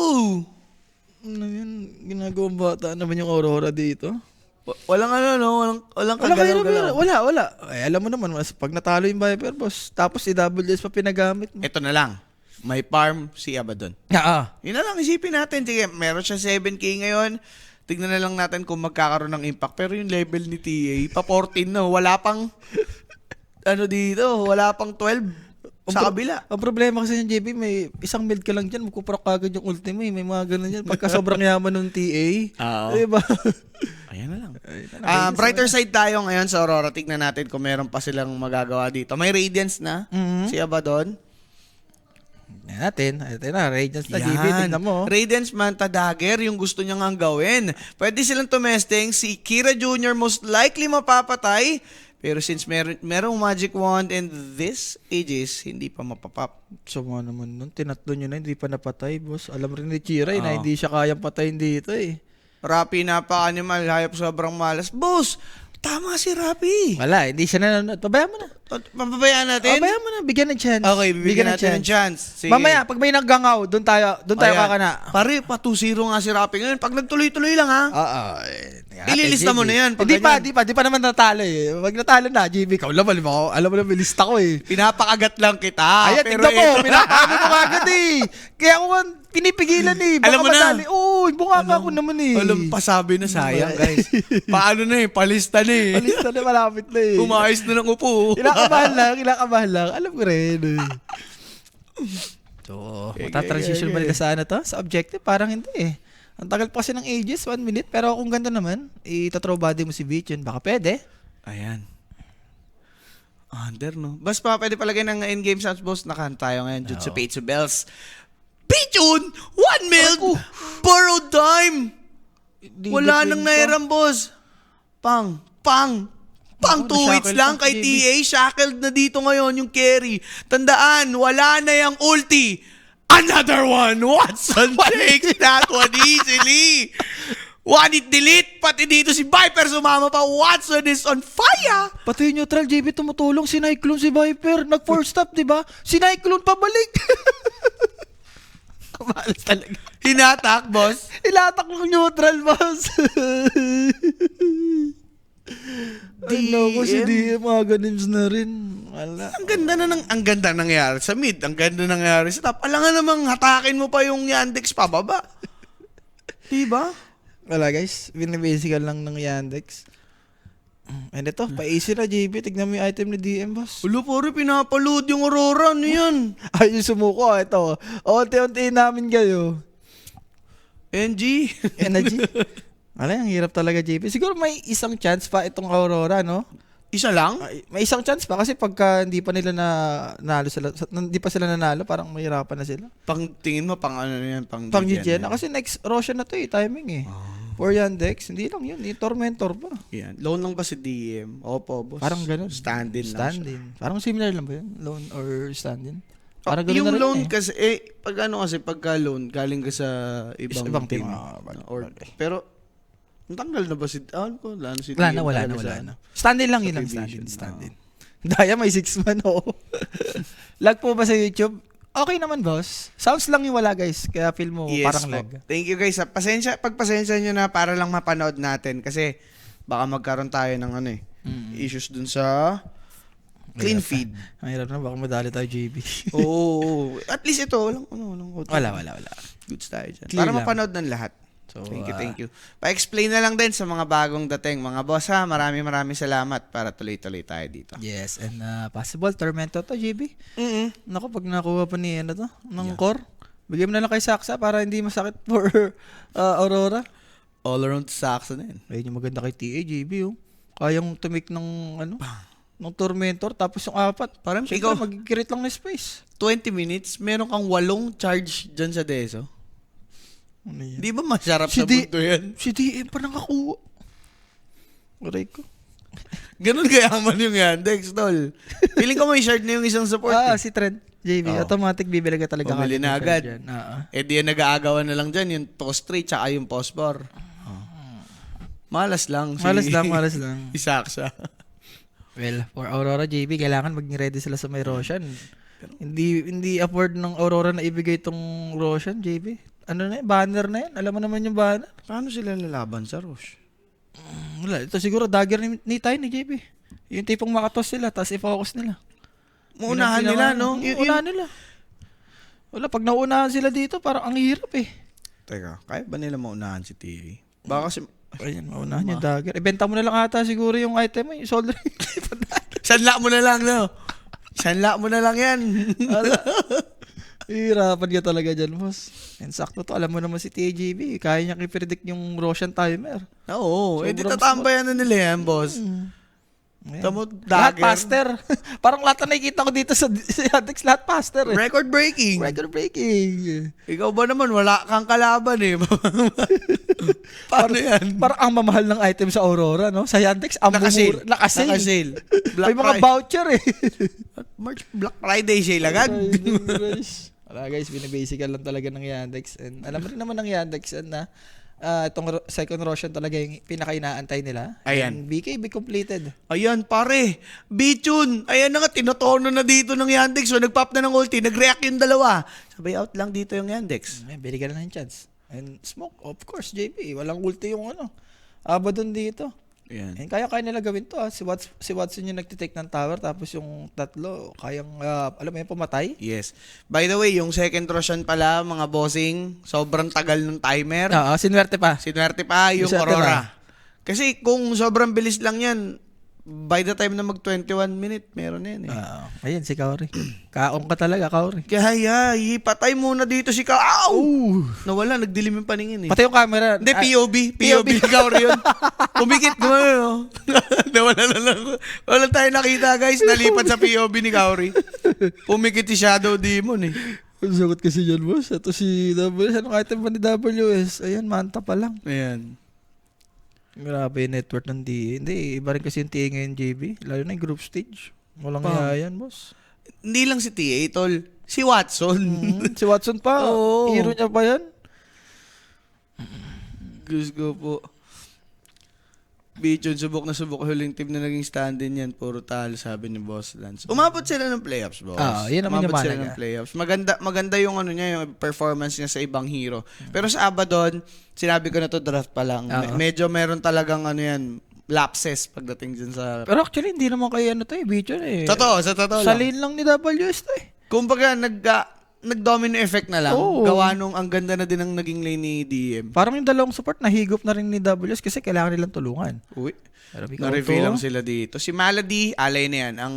Ano yun? Ginagawang bata naman yung Aurora dito. Walang walang Wala kagalaw-galaw. Wala. Ay, alam mo naman, pag natalo yung Viper, boss, tapos si WS pa pinagamit mo. Ito na lang. May farm si Abaddon. Yun na lang, isipin natin. Sige, meron siya 7K ngayon. Tignan na lang natin kung magkakaroon ng impact. Pero yung level ni TA, pa 14 na. Wala pang, dito, wala pang 12. sa kabila. Ang problema kasi yung JB, may isang build ka lang dyan, magkuproc agad yung ulti mo eh. May mga ganun yan. Pagka sobrang yaman ng TA. Oo. Diba? Ayan na lang. Brighter side tayo ngayon sa Aurora. Tignan natin kung meron pa silang magagawa dito. May Radiance na. Mhm. Si Abaddon. Yan natin. Ito na, Radiance na JB. Tignan mo. Radiance Manta Dagger, yung gusto niya nga gawin. Pwede silang tumesting. Si Kira Jr. most likely mapapatay. Pero since merong Magic Wand and this Aegis, hindi pa mapapap. Sama naman nun. Tinatlo nyo na, hindi pa napatay, boss. Alam rin ni Chiray na Oo. hindi siya kayang patayin dito eh. Rapi, napaka-animal. Hayop sobrang malas. Boss, tama si Rapi. Wala, hindi siya nanonood. Pabayaan mo na. Papabayaan natin? Pabayaan mo na, bigyan ng chance. Okay, bibigyan natin ng chance. Sige. Mamaya, pag may naggangaw, doon tayo Ayan. kakana. Pare, pa 2-0 nga si Rapi ngayon. Pag nagtuloy-tuloy lang ha. Oo. Ililista mo na yan pag Hindi pa, ganyan. di pa naman natalo eh. Pag natalo na, JB, ikaw naman, alam mo na, may lista ko eh. Pinapakagat lang kita. Ayan, pero tignan mo, ito- pinapano mo agad eh. Kaya ako nga, pinipigilan eh. Baka Alam mo na. madali. Oo, bunganga ako naman eh. Alam, pasabi na sayang, guys. Paano na eh, palista na eh. Lista na, malapit na eh. Umayos na ng upo. Kinakabahan lang. Alam ko rin eh. So, matatransition ba nila sa ano to? Sa objective? Parang hindi eh. Ang tagal pa kasi ng ages, 1 minute. Pero kung ganda naman, itathrow body mo si Vision. Baka pwede. Ayan. Under, no? Bas pa, pwede palagay ng in-game sounds, boss. Nakan tayo ngayon, Jutsu Peitsu Bells. Pichun! 1 mil! Borrowed time! Wala nang nairam, boss. Pang 2 hits na-shackle lang pa, kay JB. TA. Shackled na dito ngayon yung carry. Tandaan, wala na yung ulti. Another one! Watson takes that one easily. One hit delete. Pati dito si Viper sumama pa. Watson is on fire. Pati yung neutral JB tumutulong. Si Cyclone, si Viper. Nag-force stop, di ba? Si Cyclone pabalik. Kamalas talaga. Hinatak, boss. Ilatak ng neutral, boss. Ano ko si DM, mga ganims na rin. Wala. Ang ganda nangyari sa mid. Ang ganda nangyari sa top. Alangan namang hatakin mo pa yung Yandex pababa. Diba? Wala guys, binibasical lang ng Yandex. And ito, pa-easy na JB. Tignan mo yung item ni DM, boss. Ulo, pare, pinapaload yung Aurora. Ano yan? Ay, yung sumuko. Ito, unti-unti namin kayo. NG. Energy. Wala, ang hirap talaga JB. Siguro may isang chance pa itong Aurora, no? Isa lang? Ay, may isang chance pa kasi pagka hindi pa nila nanalo sila, hindi pa sila nanalo, parang mahirapan na sila. Pang tingin mo, pang ano na yan? Pang GG na kasi next Roshan na to eh, timing eh. For Yandex, hindi lang yun, yung Tormentor pa. Yan. Loan lang ba si DM? Opo, boss. Parang ganun. Stand-in lang siya. Stand-in. Parang similar lang ba yun? Loan or stand-in? Parang ganun Yung na rin loan eh. kasi, pag ano kasi, pagka loan, galing ka sa ibang team. Pero, tanggal na ba si, wala na si Wala DM na. talaga sa- Stand-in lang yun lang, Activision. stand-in. Daya may 6 man, oo. Lag po ba sa YouTube? Okay naman, boss. Sounds lang yung wala, guys. Kaya feel mo Yes parang po. lag. Thank you guys. Pagpasensya nyo na para lang mapanood natin kasi baka magkaroon tayo ng issues dun sa clean feed. Mahirap na, baka madali tayo, JB. Oo. At least ito, walang Wala. goods tayo dyan. Clear Para lang. mapanood ng lahat. So, Thank you. Pa-explain na lang din sa mga bagong dating. Mga boss ha, maraming salamat para tuloy-tuloy tayo dito. Yes, and possible, Tormento to, JB. Mm-mm. Naku, pag nakuha pa ni, ng core, bigyan mo na lang kay Saksa para hindi masakit for Aurora. All around Saxon na yun. Ayun yung maganda kay TA, JB, oh. Kayang tumik ng, ng Tormentor, tapos yung 4. Parang Ikaw- mag-create lang na space. 20 minutes, meron kang 8 charge dyan sa Deso. Ano yan? Di ba masarap Si sa D- mundo yan? Si DM pa nakakuha. Aray ko. Ganun kayaman yung Yandex, tol. Feeling ko may shard na yung isang support. Si Trent. JB, Oo. automatic bibili ka talaga. Bumili kagad na ng agad. card dyan. Di yan nag-aagawan na lang dyan, yung toss tray tsaka yung postbar. Malas lang. Malas lang. Isaksa. Well, for Aurora JB, kailangan maging ready sila sa may Roshan. Hindi afford ng Aurora na ibigay itong Roshan, JB. Ano na yan? Banner na yan. Alam mo naman yung banner. Paano sila lalaban sa Roche? Wala. Ito siguro dagger ni Tiny, JB. Yung tipong makatos sila, tapos i-focus nila. Muunahan Yun nila, ang no? Uunahan nila. Wala, pag naunahan sila dito, parang ang hirap eh. Teka, kaya ba nila maunahan si TA? Baka kasi... Ayan, maunahan yung dagger. Ibenta mo na lang ata siguro yung item mo, yung solder. Sanla mo na lang, no? Sanla mo na lang yan. Hirapan ka talaga dyan, boss. And sakto to, alam mo naman si TJB, kaya niya i-predict yung Roshan timer. Oo, Sobrang edi tatambayan na nila yan, boss. Ayan. Tamo, Lahat dagger. faster. Parang lahat na nakikita ko dito sa Yandex, lahat faster eh. Record breaking. Record breaking. Ikaw ba naman, wala kang kalaban eh. Paano yan? Parang ang mamahal ng item sa Aurora, no? Sa Yandex, ang Nakasale. mumura. Nakasale. Nakasale. May mga voucher eh. Black Friday sale agad. Wala guys, binibasical lang talaga ng Yandex. And alam mo rin naman ng Yandex na itong second Roshan talaga yung pinaka-inaantay nila. Ayan. And BKB completed. Ayan, pare. Bichun. Ayan na nga, tinatono na dito ng Yandex. So, nag-pop na ng ulti. Nag-react yung dalawa. Sabay out lang dito yung Yandex. Ay, binigyan na ng chance. And Smoke, of course, JP. Walang ulti yung Abaddon dito. Ayan. And kaya nila gawin to. Si Watson yung nagtitake ng tower. Tapos yung tatlo, kayang, alam mo yun, pumatay. Yes. By the way, yung second Roshan pala, mga bossing, sobrang tagal ng timer. Oo, sinwerte pa. Sinuwerte pa yung Sinuwerte Aurora. Kasi kung sobrang bilis lang yan, by the time na mag 21 minute, meron na yan eh. Ayan, si Kaori. Kaong ka talaga, Kaori. Kaya, ipatay muna dito si Ow! Nawala, nagdilim yung paningin eh. Pati yung camera. Hindi, POV Kaori yun. Pumikit naman yun. Nawala na lang. Wala tayo nakita guys, nalipat sa POV ni Kaori. Pumikit si Shadow Demon eh. Ang sagot kasi dyan, boss. Ito si WS. Anong item ba ni WS? Ayan, manta pa lang. Ayan. Grabe yung network ng DA. Hindi, iba rin kasi yung TA ngayon, JB. Lalo na yung group stage. Walang yan, boss. Hindi lang si TA, tol. Si Watson. Si Watson pa. Oo. Hero niya pa yan. Gusto po. Bichon, subok na subok. Huling team na naging stand-in yan. Puro talo, sabi ni Boss Lance. Umabot sila ng playoffs, boss. Yun naman yung Umabot sila mahalaga. ng playoffs. Maganda yung yung performance niya sa ibang hero. Pero sa Abaddon, sinabi ko na to draft pa lang. Medyo meron talagang lapses pagdating dyan sa... Pero actually, hindi naman kayo to Bicho eh. Totoo Sa lang. lane lang ni WS to eh. Kumbaga, nag-domino effect na lang. Oo. Gawa nung ang ganda na din ng naging lane ni DM. Parang yung dalawang support nahigop na rin ni WS kasi kailangan nilang tulungan. Uy. Pero Na-reveal lang sila dito. Si Malady, alay na yan. Ang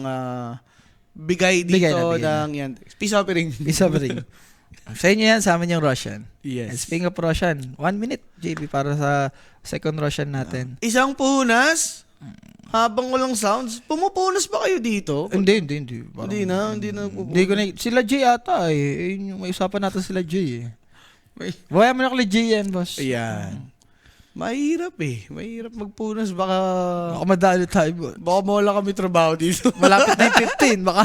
bigay dito Bigay na. ng yan. Peace offering. Isa pa rin. Sa inyo yan, sa amin yung Russian. Yes. And speaking of Russian, 1 minute, JB, para sa second Russian natin. Isang punas, habang walang sounds, pumupunas ba kayo dito? Hindi. Parang- Hindi na. Hindi ko na, sila Jay ata eh. Yung may usapan natin sila Jay eh. Buhay mo na kala Jay yan, boss. Ayan. Mahirap eh. Mahirap magpunas. Baka Madali tayo, boss. mawala kami trabaho dito. Malapit na yung 15, baka.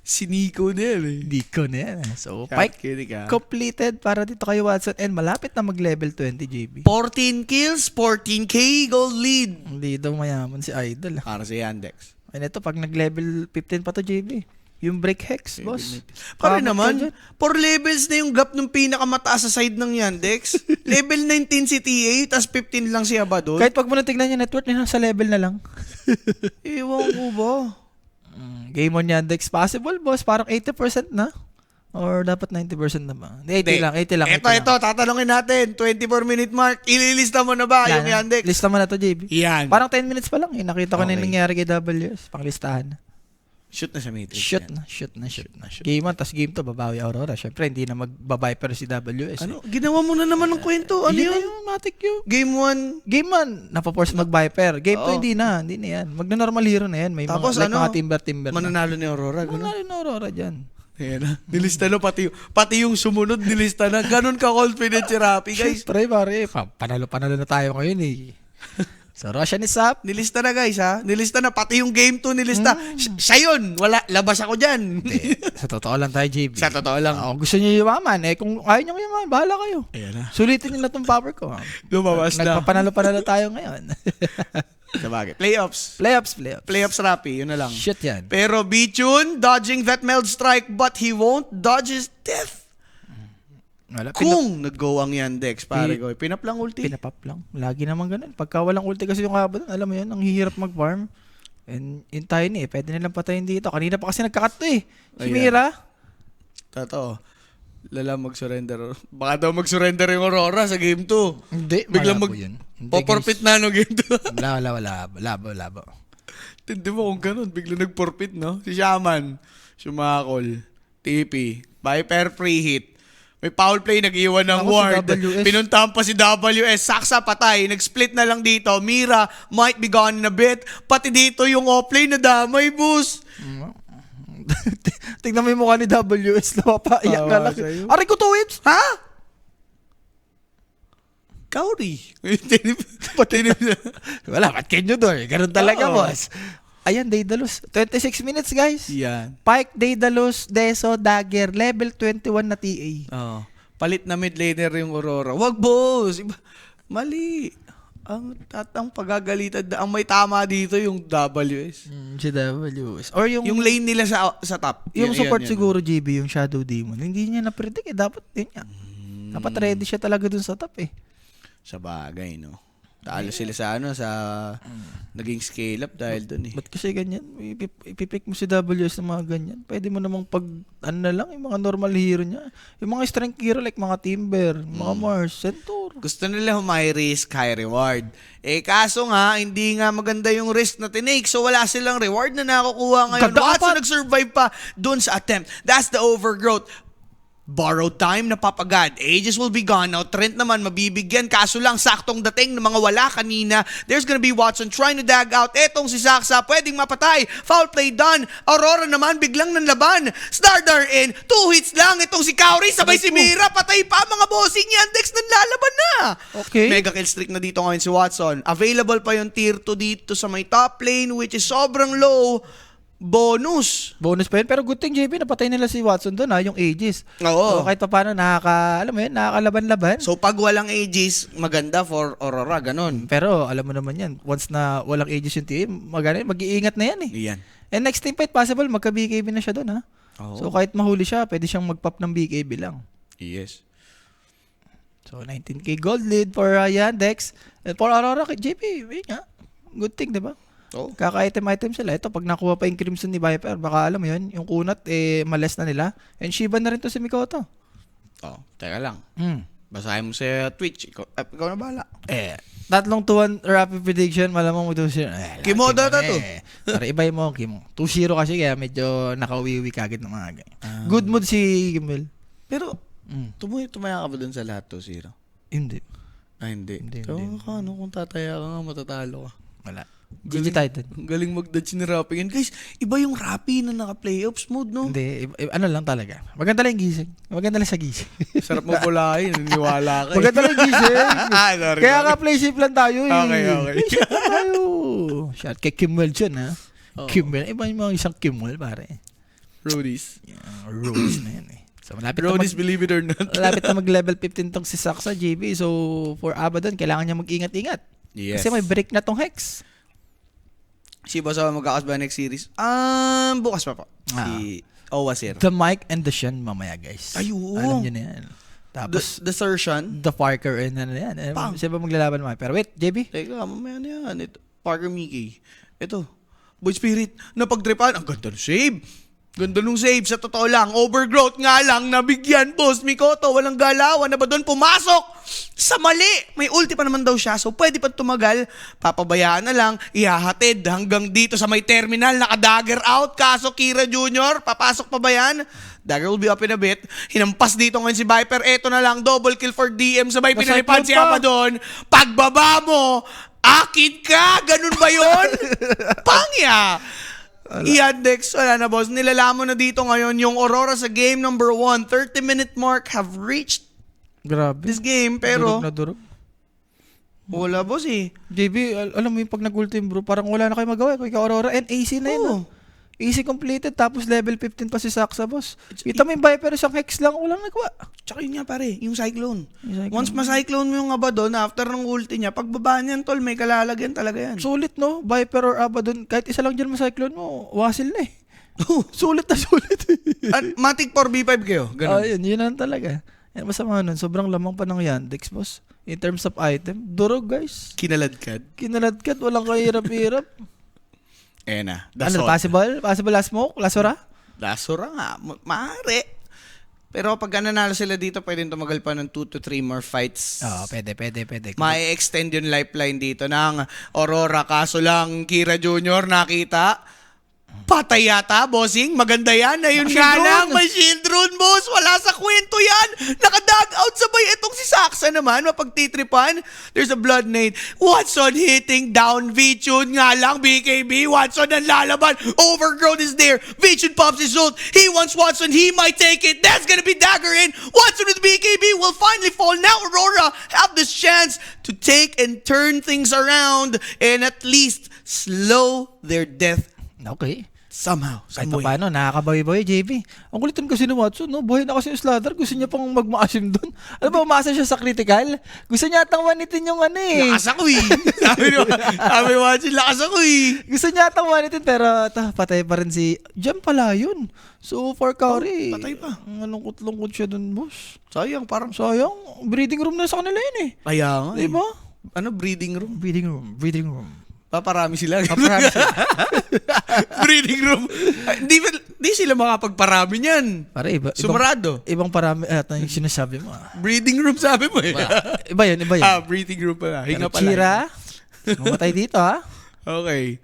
Si Nico na yan eh. Hindi ko na yan. So, Pike, Pike completed para dito kay Watson and malapit na mag-level 20, JB. 14 kills, 14k gold lead. Hindi daw mayaman si Idol. Para sa Yandex. And ito, pag nag-level 15 pa to, JB. Yung break hex, boss. Pare Kamot ka naman, dyan. 4 levels na yung gap ng pinakamataas sa side ng Yandex. Level 19 si TA, tas 15 lang si Abaddon. Kahit pag mo natignan yung network niya, sa level na lang. Ewan ko ba? Game on Yandex possible, boss. Parang 80% na. Or dapat 90% na ba? 80 lang. Ito, tatanungin natin. 24-minute mark, ililista mo na ba yung Yandex? Lista mo na to, JB. Yan. Parang 10 minutes pa lang. Nakita ko na yung Okay. nangyari kay WS. Panglistahan. Shoot na sa Matrix. Shoot yan. na. Game 1, tas game 2, babawi Aurora. Siyempre, hindi na magbabiper si WS. Ano? Ginawa mo na naman ng kwento. Ano Yun na yun? yung matic yun. Game 1. Game 1, napaporce mag-viper. Game 2, Oo. hindi na yan. Magna-normal hero na yan. May Tapos mga, like, ano? mga timber na. Mananalo ni Aurora. Ganun. Manalo na Aurora dyan. Ayan na. Nilista na pati yung sumunod nilista na. Ganun ka confident si Rapi, guys. Siyempre, pare. Panalo na tayo ngayon eh. So, Russian is up. Nilista na guys ha. Nilista na pati yung game 2 nilista. Siya yun. Wala labas ako diyan. Sa totoo lang tayo, JB. Sa totoo lang. Kung gusto niyo yumaman, kung ayaw niyo yumaman, bahala kayo. Ayan na. Sulitin niyo na tong power ko. Lumabas na. Nagpapanalo tayo ngayon. Sabagay. Playoffs. Playoffs. Rapi. Yun na lang. Shit yan. Pero Bichun dodging that meld strike but he won't dodge his death. Wala. Kung nag-go ang Yandex, pare ko. Pinaplang ulti. Pinapap lang. Lagi naman ganun. Pagka walang ulti kasi yung Abaddon, alam mo yun, ang hihirap mag-farm. And in Tiny, pwede nilang patayin dito. Kanina pa kasi nagkakat to eh. Si Ayan. Mira. Totoo. Lala mag-surrender. Baka daw mag-surrender yung Aurora sa game 2. Hindi. Biglang malabo yun. Hindi, Poporpit guys. na no game 2. Wala. Labo. Tindi mo kung ganun, bigla nag-forfeit, no? Si Shaman, Shumakol, TP, Viper free hit. May foul play, nag-iwan ng Ako, si ward. WS. Pinuntahan pa si WS. Saksa patay. Nag-split na lang dito. Mira might be gone in a bit. Pati dito yung offlane na damay, boss. Tingnan mo yung mukha ni WS. Napapaiyak na Tawa lang. sa'yo. Aray ko, 2 hits! Ha? Kauri. Wala, ba't kanyo doon? Ganun talaga, Oo. boss. Ayan, Daedalus. 26 minutes, guys. Yan. Pike, Daedalus, Deso, Dagger, level 21 na TA. Oh. Palit na mid laner yung Aurora. Wag, boss. Mali. Ang pagagalitan, ang may tama dito yung WS. Si WS. Or yung Yung lane nila sa top. yung Yan, support yan. siguro, GB, yung Shadow Demon. Hindi niya na-predict eh. Dapat yun niya. Dapat ready siya talaga dun sa top eh. Sa bagay, no? Talo sila sa naging scale up dahil dun eh. Ba't kasi ganyan? Ipipick mo si WS ng mga ganyan. Pwede mo namang na lang, yung mga normal hero niya. Yung mga strength hero like mga Timber, mga Mars, Centaur. Gusto nila high risk, high reward. Eh kaso nga, hindi nga maganda yung risk na tinake. So wala silang reward na nakukuha ngayon. Ganda Watson pa. nag-survive pa dun sa attempt. That's the overgrowth. Borrowed time na papagad. Ages will be gone. Now, Trent naman mabibigyan. Kaso lang, saktong dating ng mga wala kanina. There's gonna be Watson trying to dag out. Etong si Saksa, pwedeng mapatay. Foul play done. Aurora naman, biglang nanlaban. Stardar in. 2 hits lang. Itong si Kauri, sabay si Mira. Patay pa mga bossing yan. Dex nanlalaban na. Okay. Mega kill streak na dito ngayon si Watson. Available pa yung tier 2 dito sa may top lane, which is sobrang low. Bonus. Bonus pa yun. Pero good thing, JB, napatay nila si Watson doon yung Aegis. Oo. So, kahit pa paano, alam mo yun, nakakalaban-laban. So pag walang Aegis, maganda for Aurora, ganun. Pero, alam mo naman yan, once na walang Aegis yung team, mag-iingat na yan eh. Yan. And next team fight, possible, magka-BKB na siya doon, ha? Oo. So, kahit mahuli siya, pwede siyang mag-pop ng BKB lang. Yes. So, 19k gold lead for Yandex. And for Aurora, JP, yun nga. Good thing, di ba? Oh. Kaka-item sila. Ito, pag nakuha pa yung Crimson ni Viper, baka alam mo yun, yung kunat, males na nila. And Shiba na rin to si Mikoto. Oh, teka lang. Mm. Basahin mo sa Twitch. Ikaw na bahala. 3-2-1 rapid prediction, malamang mo daw siya. Kimoda na to. Para ibay mo, Kimo. 2-0 kasi, kaya medyo nakauwi-uwi kagad ng mga ganyan. Good mood si Gimel. Pero, tumaya ka ba dun sa lahat 2-0? Hindi. Hindi. Hindi, So, hindi. ano kung tataya ka nga, matatalo ka. Wala. GG Titan. Galing mag-dodge ni Rappi. And guys, iba yung Rappi na naka-playoffs mode, no? Hindi, ano lang talaga. Maganda lang yung gising. Maganda lang sa gising. Sarap mo pulahin. Naniniwala ka. Maganda lang yung gising. Sorry, Kaya sorry. nga play safe lang tayo eh. Okay. Play safe lang tayo. Shout kay Kimwell dyan ha. Oo. Kimwell. Iba yung mga isang Kimwell pare. Roadies. Rules na yan eh. So malapit Roadies, believe it or not. malapit na mag-level 15 tong si Saksa JB. So for Abaddon, kailangan niya mag-ingat-ingat. Yes. Kasi may break na tong Hex. Si Boss magkakas ba next series? Bukas pa po. Si Owasir. The Mike and the Shen mamaya guys. Ay, oo. Alam niyo na yan. Tapos The Surgeon. the Parker and ano yan. Pang. Siya ba maglalaban mamaya? Pero wait, JB. Teka, mamaya na yan. Ito, Parker Mickey. Ito. Boy Spirit. Napagtripan. Ang ganda ng save. Ganda nung save. Sa totoo lang. Overgrowth nga lang. Nabigyan, Boss Mikoto. Walang galawan na ba doon pumasok? Sa mali. May ulti pa naman daw siya. So, pwede pa tumagal. Papabayaan na lang. Ihahatid hanggang dito sa may terminal. Naka-dagger out. Kaso, Kira Jr. Papasok pa ba yan? Dagger will be up in a bit. Hinampas dito ngayon si Viper. Eto na lang. Double kill for DM. Sabay pinalipad Nasa siya pa doon. Pagbaba mo, akit ka. Ganun ba yun? Pangya. Yandex, wala na boss. Nilalamon na dito ngayon yung Aurora sa game number 1. 30-minute mark have reached Grabe. this game. Pero Durog na durog. wala boss eh. JB, alam mo yung pag nag-ultim bro, parang wala na kayo magawa. Kung ikaw Aurora, and AC na yun. Oo. AC completed, tapos level 15 pa si Saksa, boss. Kita mo yung Viper, isang Hex lang, walang nagawa. Tsaka yun nga pare, yung Cyclone. Yung Cyclone. Once ma-Cyclone mo yung Abaddon, after ng ulti niya, pagbaba niyan tol, may kalalagyan talaga yan. Sulit, no? Viper or Abaddon, kahit isa lang dyan ma-cyclone mo, wasil na eh. Sulit na sulit. At Matic 4v5 kayo. Ganun. Yun lang talaga. Yan, masama nun, sobrang lamang pa ng Yandex, boss. In terms of item, durog, guys. Kinaladkad. Kinaladkad, walang kahirap-hirap. Na. Ano, possible? Possible last smoke? Last ora? Lasura nga. Maaari. Pero pag nanalo sila dito, pwedeng tumagal pa ng 2 to 3 more fights. Oo, pwede. Ma-extend yung lifeline dito ng Aurora. Kaso lang, Kira Jr. nakita. Patay yata, bossing. Maganda yan. Ayun May nga shield lang, rune. may shield rune, boss. Wala sa kwento yan. Nakadag out sabay. Itong si Saksa naman, mapagtitripan. There's a blood nade. Watson hitting down Vichun. Nga lang, BKB. Watson ang lalaban. Overgrowth is there. Vichun pops his ult. He wants Watson. He might take it. That's gonna be dagger in. Watson with BKB will finally fall. Now Aurora have this chance to take and turn things around and at least slow their death Okay. somehow, Kahit some way. pa paano, nakakabawi-bawi, JB. Ang kulitan kasi ni Watson, no? Buhay na kasi yung Slather. Gusto niya pang magmaasim doon. Ano ba, umasa siya sa critical? Gusto niya atang wanitin yung ano eh. Lakas ako eh. sabi mo, lakas ako eh. Gusto niya atang wanitin, pero patay pa rin si... Diyan pala yun. So, for Curry. patay pa. Malungkot-lungkot siya doon, boss. Sayang, parang... Sayang, breeding room na sa kanila yun eh. Kaya nga eh. Diba? Ano, breeding room? Breeding room. Paparami sila. Paparami sila. Breeding room. Ay, Di sila makapagparami niyan. Para Sumarado. Ibang parami, yung sinasabi mo. Breeding room sabi mo eh. Iba yun. Breeding room pala. Hinga Pero pala. Chira, mamatay dito ha. Okay.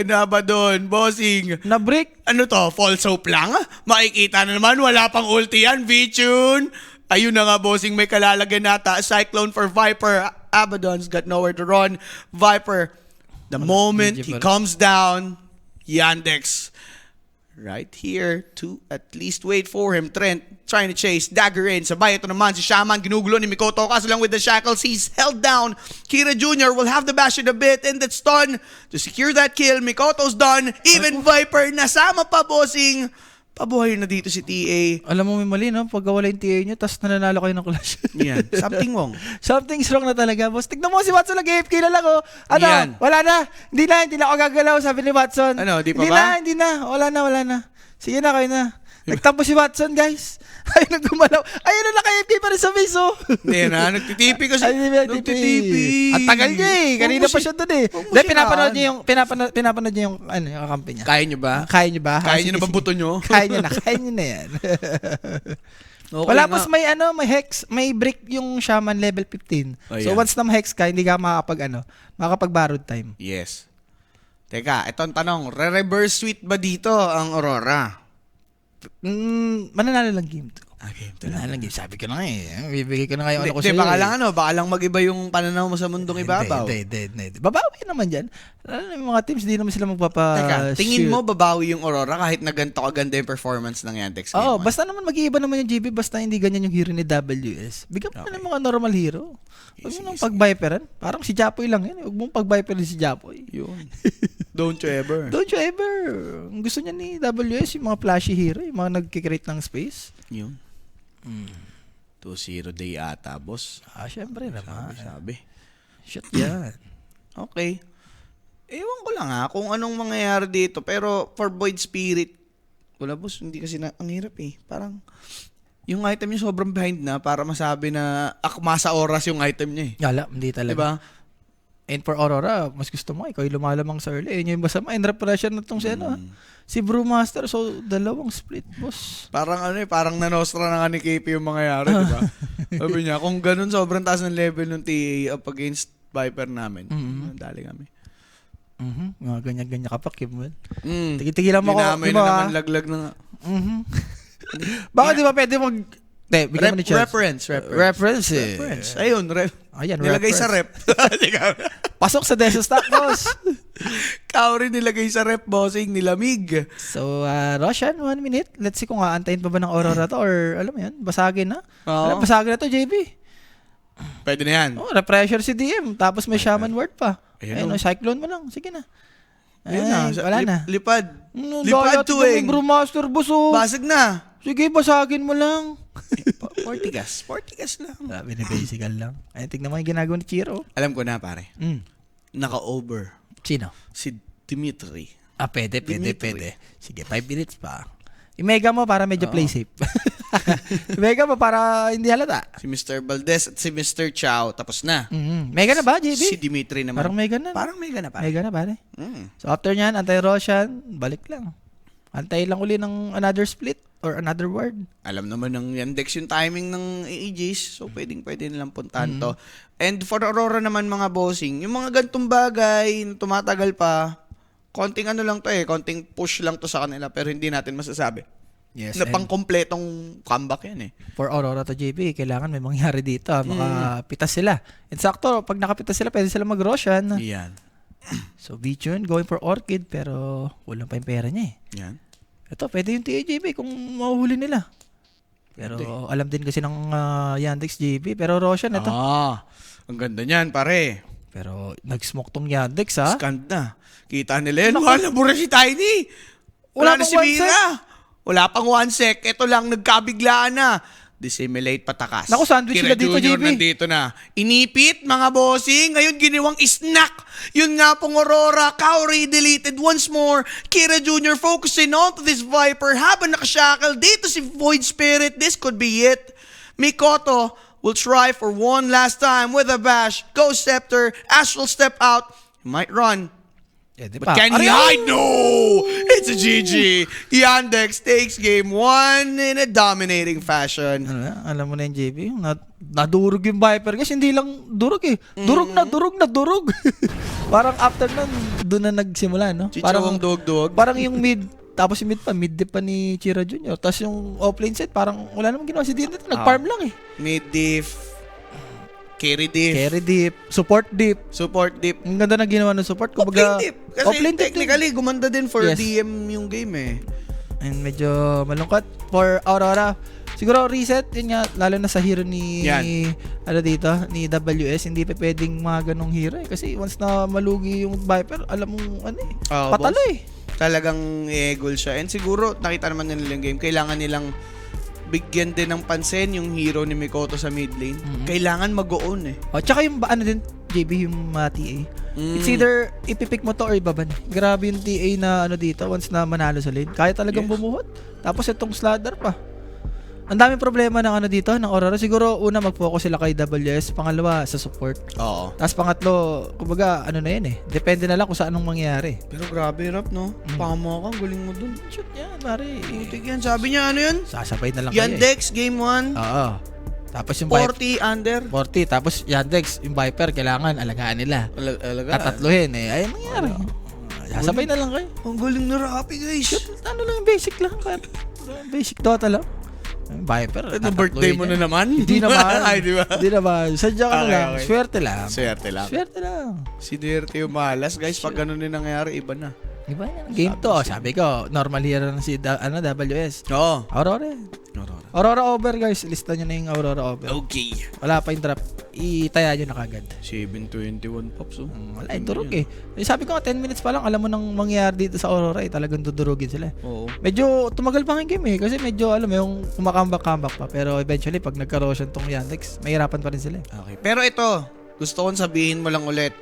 Na ba doon, bossing? Na-break. Ano to, false hope lang? Makikita na naman, wala pang ulti yan, Vichun. Ayun na nga, bossing, may kalalagyan nata. Cyclone for Viper. Abaddon's got nowhere to run. Viper, the moment he comes down, Yandex right here to at least wait for him. Trent trying to chase, dagger in. Sabay ito naman si Shaman, ginugulo ni Mikoto. Kaso lang with the shackles, he's held down. Kira Jr. will have the bash in a bit and that's done to secure that kill. Mikoto's done. Even Viper, nasama pa, bossing. Pabuhay na dito si TA. Alam mo may mali, no? Pag wala yung TA nyo, tapos nananalo kayo ng clash. Yan, something wrong. Something's wrong na talaga, boss. Tignan mo si Watson, nag-AFK na lang, oh. Ano? Yan. Wala na. Hindi na ako gagalaw, sabi ni Watson. Ano, di pa ba? Hindi na. Wala na. Sige na, kayo na. Nagtampo si Watson, guys. Ayun na gumalaw. Ayun na naka-AFK pa rin sa base, oh. Hindi na, nagtitipi kasi. Nagtitipi. Ang tagal niya eh. Kanina pa siya doon eh. Huwag mo Dahil siraan. pinapanood niya yung yung kampi niya. Kaya nyo ba? Kaya niyo ba? Kaya nyo Sige, na ba sige. buto nyo? Kaya niyo na yan. Okay Wala nga. pos may hex, may break yung shaman level 15. Oh, So yan. once na hex ka, hindi ka makakapag borrowed time. Yes. Teka, itong tanong, re-reverse sweep ba dito ang Aurora? Mananalo lang game 2. Okay, Mananalo lang game. Sabi ko na nga eh. Bibigay ko na nga yung ano ko Hindi, sa'yo. baka lang baka lang mag-iba yung pananaw mo sa mundong ibabaw. Hindi. Babawi naman dyan. Yung mga teams, di naman sila Teka, tingin mo babawi yung Aurora kahit na ganito kaganda yung performance ng Yandex Game Oo, 1? basta naman mag-iiba naman yung GB, basta hindi ganyan yung hero ni WS. Bigyan mo na ng mga normal hero. Huwag mo nang pag-viperan. Parang si Japoy lang yan. Huwag mong pag-viperan si Japoy. Yun. Don't you ever. Don't you ever. Ang gusto niya ni WS, yung mga flashy hero, yung mga nag-create ng space. Yun. 2-0 day ata, boss. Syempre naman. Sabi. Shit yan. Okay. Ewan ko lang kung anong mangyayari dito. Pero for Void Spirit, wala boss, hindi kasi ang hirap eh. Parang, yung item niya sobrang behind na para masabi na akma sa oras yung item niya eh. Wala, hindi talaga. Diba? And for Aurora, mas gusto mo, ikaw yung lumalamang sa early. Yun yung masama. And pressure na itong si Brewmaster. So, dalawang split, boss. Parang parang nanostra na nga ni KP yung mangyayari, di ba? Sabi niya, kung ganun sobrang taas ng level ng TA up against Viper namin. Dali kami. Mga ganyan-ganyan ka pa, Kim. Mm. Tigilan mo ako. Dinamay Diba? na naman laglag na nga. Baka di ba pwede mag... bigyan mo ni chance. Reference. Reference. Ayun, Ayan, nilagay reference. sa rep. Pasok sa Deso Stock, boss. Kaori nilagay sa rep, bossing, nilamig. So, Roshan, 1 minute. Let's see kung aantayin pa ba ng Aurora to or alam mo yan, basagin na. Oo. Basagin na to, JB. Pwede na yan. Repressure si DM. Tapos may Shaman Ward pa. Ayun, Ayun, Cyclone mo lang. Sige na. Ayun na. Wala na. Lipad. Lipad tuwing. Brewmaster, boss. Basag na. Sige, basagin mo lang. Portigas lang. Sabi ni Basical lang. Ay, tignan mo yung ginagawa ni Chiro. Alam ko na, pare. Mm. Naka-over. Sino? Si Dimitri. Pwede. Dimitri. Sige, 5 minutes pa. I-mega mo para medyo play safe. I-mega mo para hindi halata. Si Mr. Valdez at si Mr. Chow. Tapos na. Mega na ba, JB? Si Dimitri naman. Parang mega na. Parang mega na, pare. Mega na, pare. Mm. So, after nyan, antay-Roshan, balik lang. Antay lang uli ng another split. or another word. Alam naman ng Yandex yung timing ng Aegis, so pwede nilang puntahan to. And for Aurora naman mga bossing, yung mga gantong bagay na tumatagal pa, konting ano lang to konting push lang to sa kanila pero hindi natin masasabi. Yes. Na and pangkompletong comeback yan for Aurora to JB, kailangan may mangyari dito. Makapitas sila. And sakto, pag nakapitas sila, pwede sila mag-Roshan. Yan. So, Vichun going for Orchid, pero kulang pa yung pera niya Yan. Ito, pwede yung TAJB kung mahuhuli nila. Pero alam din kasi ng Yandex JB. Pero Roshan, ito. Ang ganda niyan, pare. Pero nag-smoke tong Yandex, ha? Scanned na. Kita nila yan. Wala, bura si Tiny. Wala Wala na pang si 1 Mira. Wala pang 1 sec. Ito lang, nagkabiglaan na. Dissimulate patakas. Naku, sandwich Kira sila dito, Junior JB. nandito na. Inipit, mga bossing. Ngayon, giniwang snack. Yun nga pong Aurora. Kaori deleted once more. Kira Junior focusing on to this Viper. Habang nakashackle dito si Void Spirit. This could be it. Mikoto will try for one last time with a bash. Ghost Scepter. Astral step out. He might run. But can he hide? No! It's a GG. Yandex takes game 1 in a dominating fashion. Ano na, alam mo na yung JB, nadurog yung Viper. Kasi hindi lang durog Durog na durog. Parang after nun, doon na nagsimula, no? Chichawang dog-dog. Parang yung mid, tapos yung mid dip pa ni Chira Jr. Tapos yung offlane set, parang wala namang ginawa si Dino. Nag-farm lang Mid-diff. Carry diff. Carry dip, support dip. Support dip. Ang ganda na ginawa ng support. Offlane dip. Kasi offlane dip din. technically, gumanda din for Yes. DM yung game And medyo malungkot for Aurora. Siguro reset, yun nga, lalo na sa hero ni, Yan. ni WS, hindi pa pwedeng mga ganong hero Kasi once na malugi yung Viper, alam mong patalo Talagang i-goal siya. And siguro, nakita naman nila yung game, kailangan nilang bigyan din ng pansin yung hero ni Mikoto sa mid lane. Kailangan mag-own Tsaka yung din, JB, yung TA. It's either ipipick mo to or ibaban. Grabe yung TA na dito, once na manalo sa lane. Kaya talagang bumuhot. Tapos itong Sladder pa. Ang daming problema ng dito, ng Aurora. Siguro, una, mag-focus sila kay WS. Pangalawa, sa support. Oo. Tapos pangatlo, kumbaga, na yan Depende na lang kung saan anong mangyari. Pero grabe, Rap, no? Pamo ka, guling mo dun. Shoot yan, pare. Putik yan. Sabi niya, ano yun? Sasabay na lang kayo Yandex, game 1. Oo. Tapos yung Viper. 40 under. 40. Tapos Yandex, yung Viper, kailangan alagaan nila. Alaga. Tatatluhin Ayun nangyari. Sasabay na lang kayo. Ang galing na Rapi, guys. Ano lang, basic lang. Basic Dota lang. Viper. Ano, birthday mo na naman? Hindi naman. Ay, di ba? Hindi naman. Sadya ka na Okay, lang. okay. Swerte lang. Swerte lang. Swerte lang. Si Dirty yung malas, guys. Pag ganun din nangyari, iba na. Diba yan? Game to. Sabi ko, normal hero na si WS. Oo. Aurora. Aurora over, guys. Lista nyo na yung Aurora over. Okay. Wala pa yung drop. Itaya nyo na kagad. 721 pops, oh. Wala, durog Sabi ko nga, 10 minutes pa lang, alam mo nang mangyayari dito sa Aurora talagang dudurugin sila. Oo. Medyo tumagal pa ng game kasi medyo, alam mo, yung kumakambak-kambak pa. Pero eventually, pag nagka-Roshan tong Yandex, mahirapan pa rin sila. Okay. Pero ito, gusto kong sabihin mo lang ulit.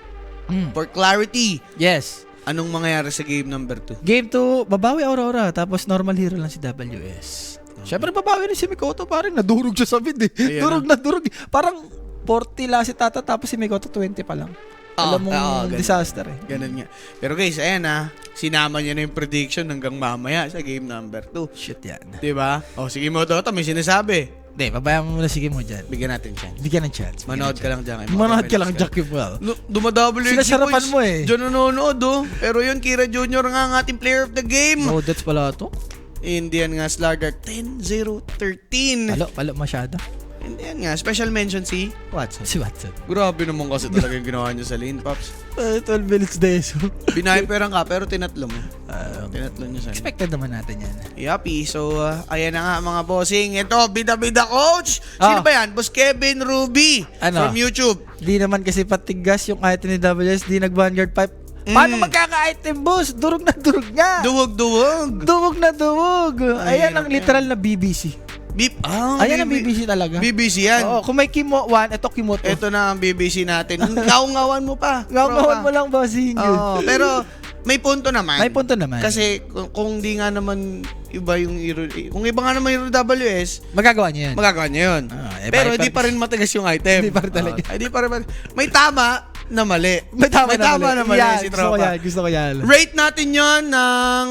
For clarity, Yes. anong mangyayari sa game number 2? Game 2, babawi Aurora, tapos normal hero lang si WS. Siyempre, babawi rin si Mikoto, parang nadurog siya sa mid Ayan Durog. Parang 40 lang si Tata, tapos si Mikoto 20 pa lang. Alam mo, ganun. disaster Ganun nga. Pero guys, ayan sinama niya na yung prediction hanggang mamaya sa game number 2. Shit yan. Diba? O, sige mo, Dota, may sinasabi. Hindi, babayan mo muna sige mo dyan. Bigyan natin chance. Bigyan ng chance. Manood ka lang dyan. Manood ka lang, Jackie Bell. Dumadouble Sinasarapan mo Diyan nanonood, Pero yun, Kira Junior nga ang ating player of the game. No, that's pala ito. Indian nga Slugger 10-0-13. Palo masyado. Indian nga. Special mention si Watson. Si Watson. Grabe naman kasi talaga yung ginawa niya sa lane, Pops. 12 minutes deso. Biniperan ka pero tinatlo mo. Tinatlo niya sa lane. Expected naman natin yan. Yuppie. So, ayan na nga mga bossing. Ito, bida-bida coach. Sino ba yan? Boss Kevin Ruby from YouTube. Di naman kasi patigas yung item ni WS. Di nag-vanguard pipe. Paano magkaka-item, boss? Durog na durog nga. Duwag-duwag. Duwog na duwog. Ayan ang literal na BBC. Ayan ang BBC talaga. BBC yan. Oo, kung may Kimo 1, ito Kimo 2. Ito na ang BBC natin. Ngaw-ngawan mo pa. Ngaw-ngawan mo lang, bossing. Oo, pero may punto naman. May punto naman. Kasi kung di nga naman iba yung hero, kung iba nga naman yung WS, magagawa niya yan. magagawa niya yun. Pero hindi pa rin matigas yung item. Hindi pa rin talaga. Hindi pa rin may tama na mali. May tama na mali. na mali Yan, si gusto ko Tropa. yan. Rate natin yon ng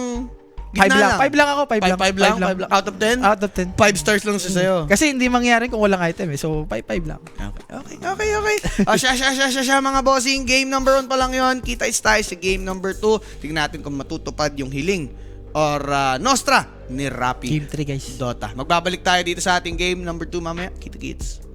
5 Gitna lang. 5 lang ako. 5 lang. 5 lang? 5 lang. Out of 10? Out of 10. 5 stars lang siya sa'yo. Kasi hindi mangyaring kung walang item eh. So, 5 lang. Okay. Siya, mga bossing. Game number 1 pa lang yon. Kita-its tayo sa game number 2. Tingnan natin kung matutupad yung hiling or Nostra ni Rappi Game 3 guys. Dota. Magbabalik tayo dito sa ating game number 2 mamaya. Kita-kits.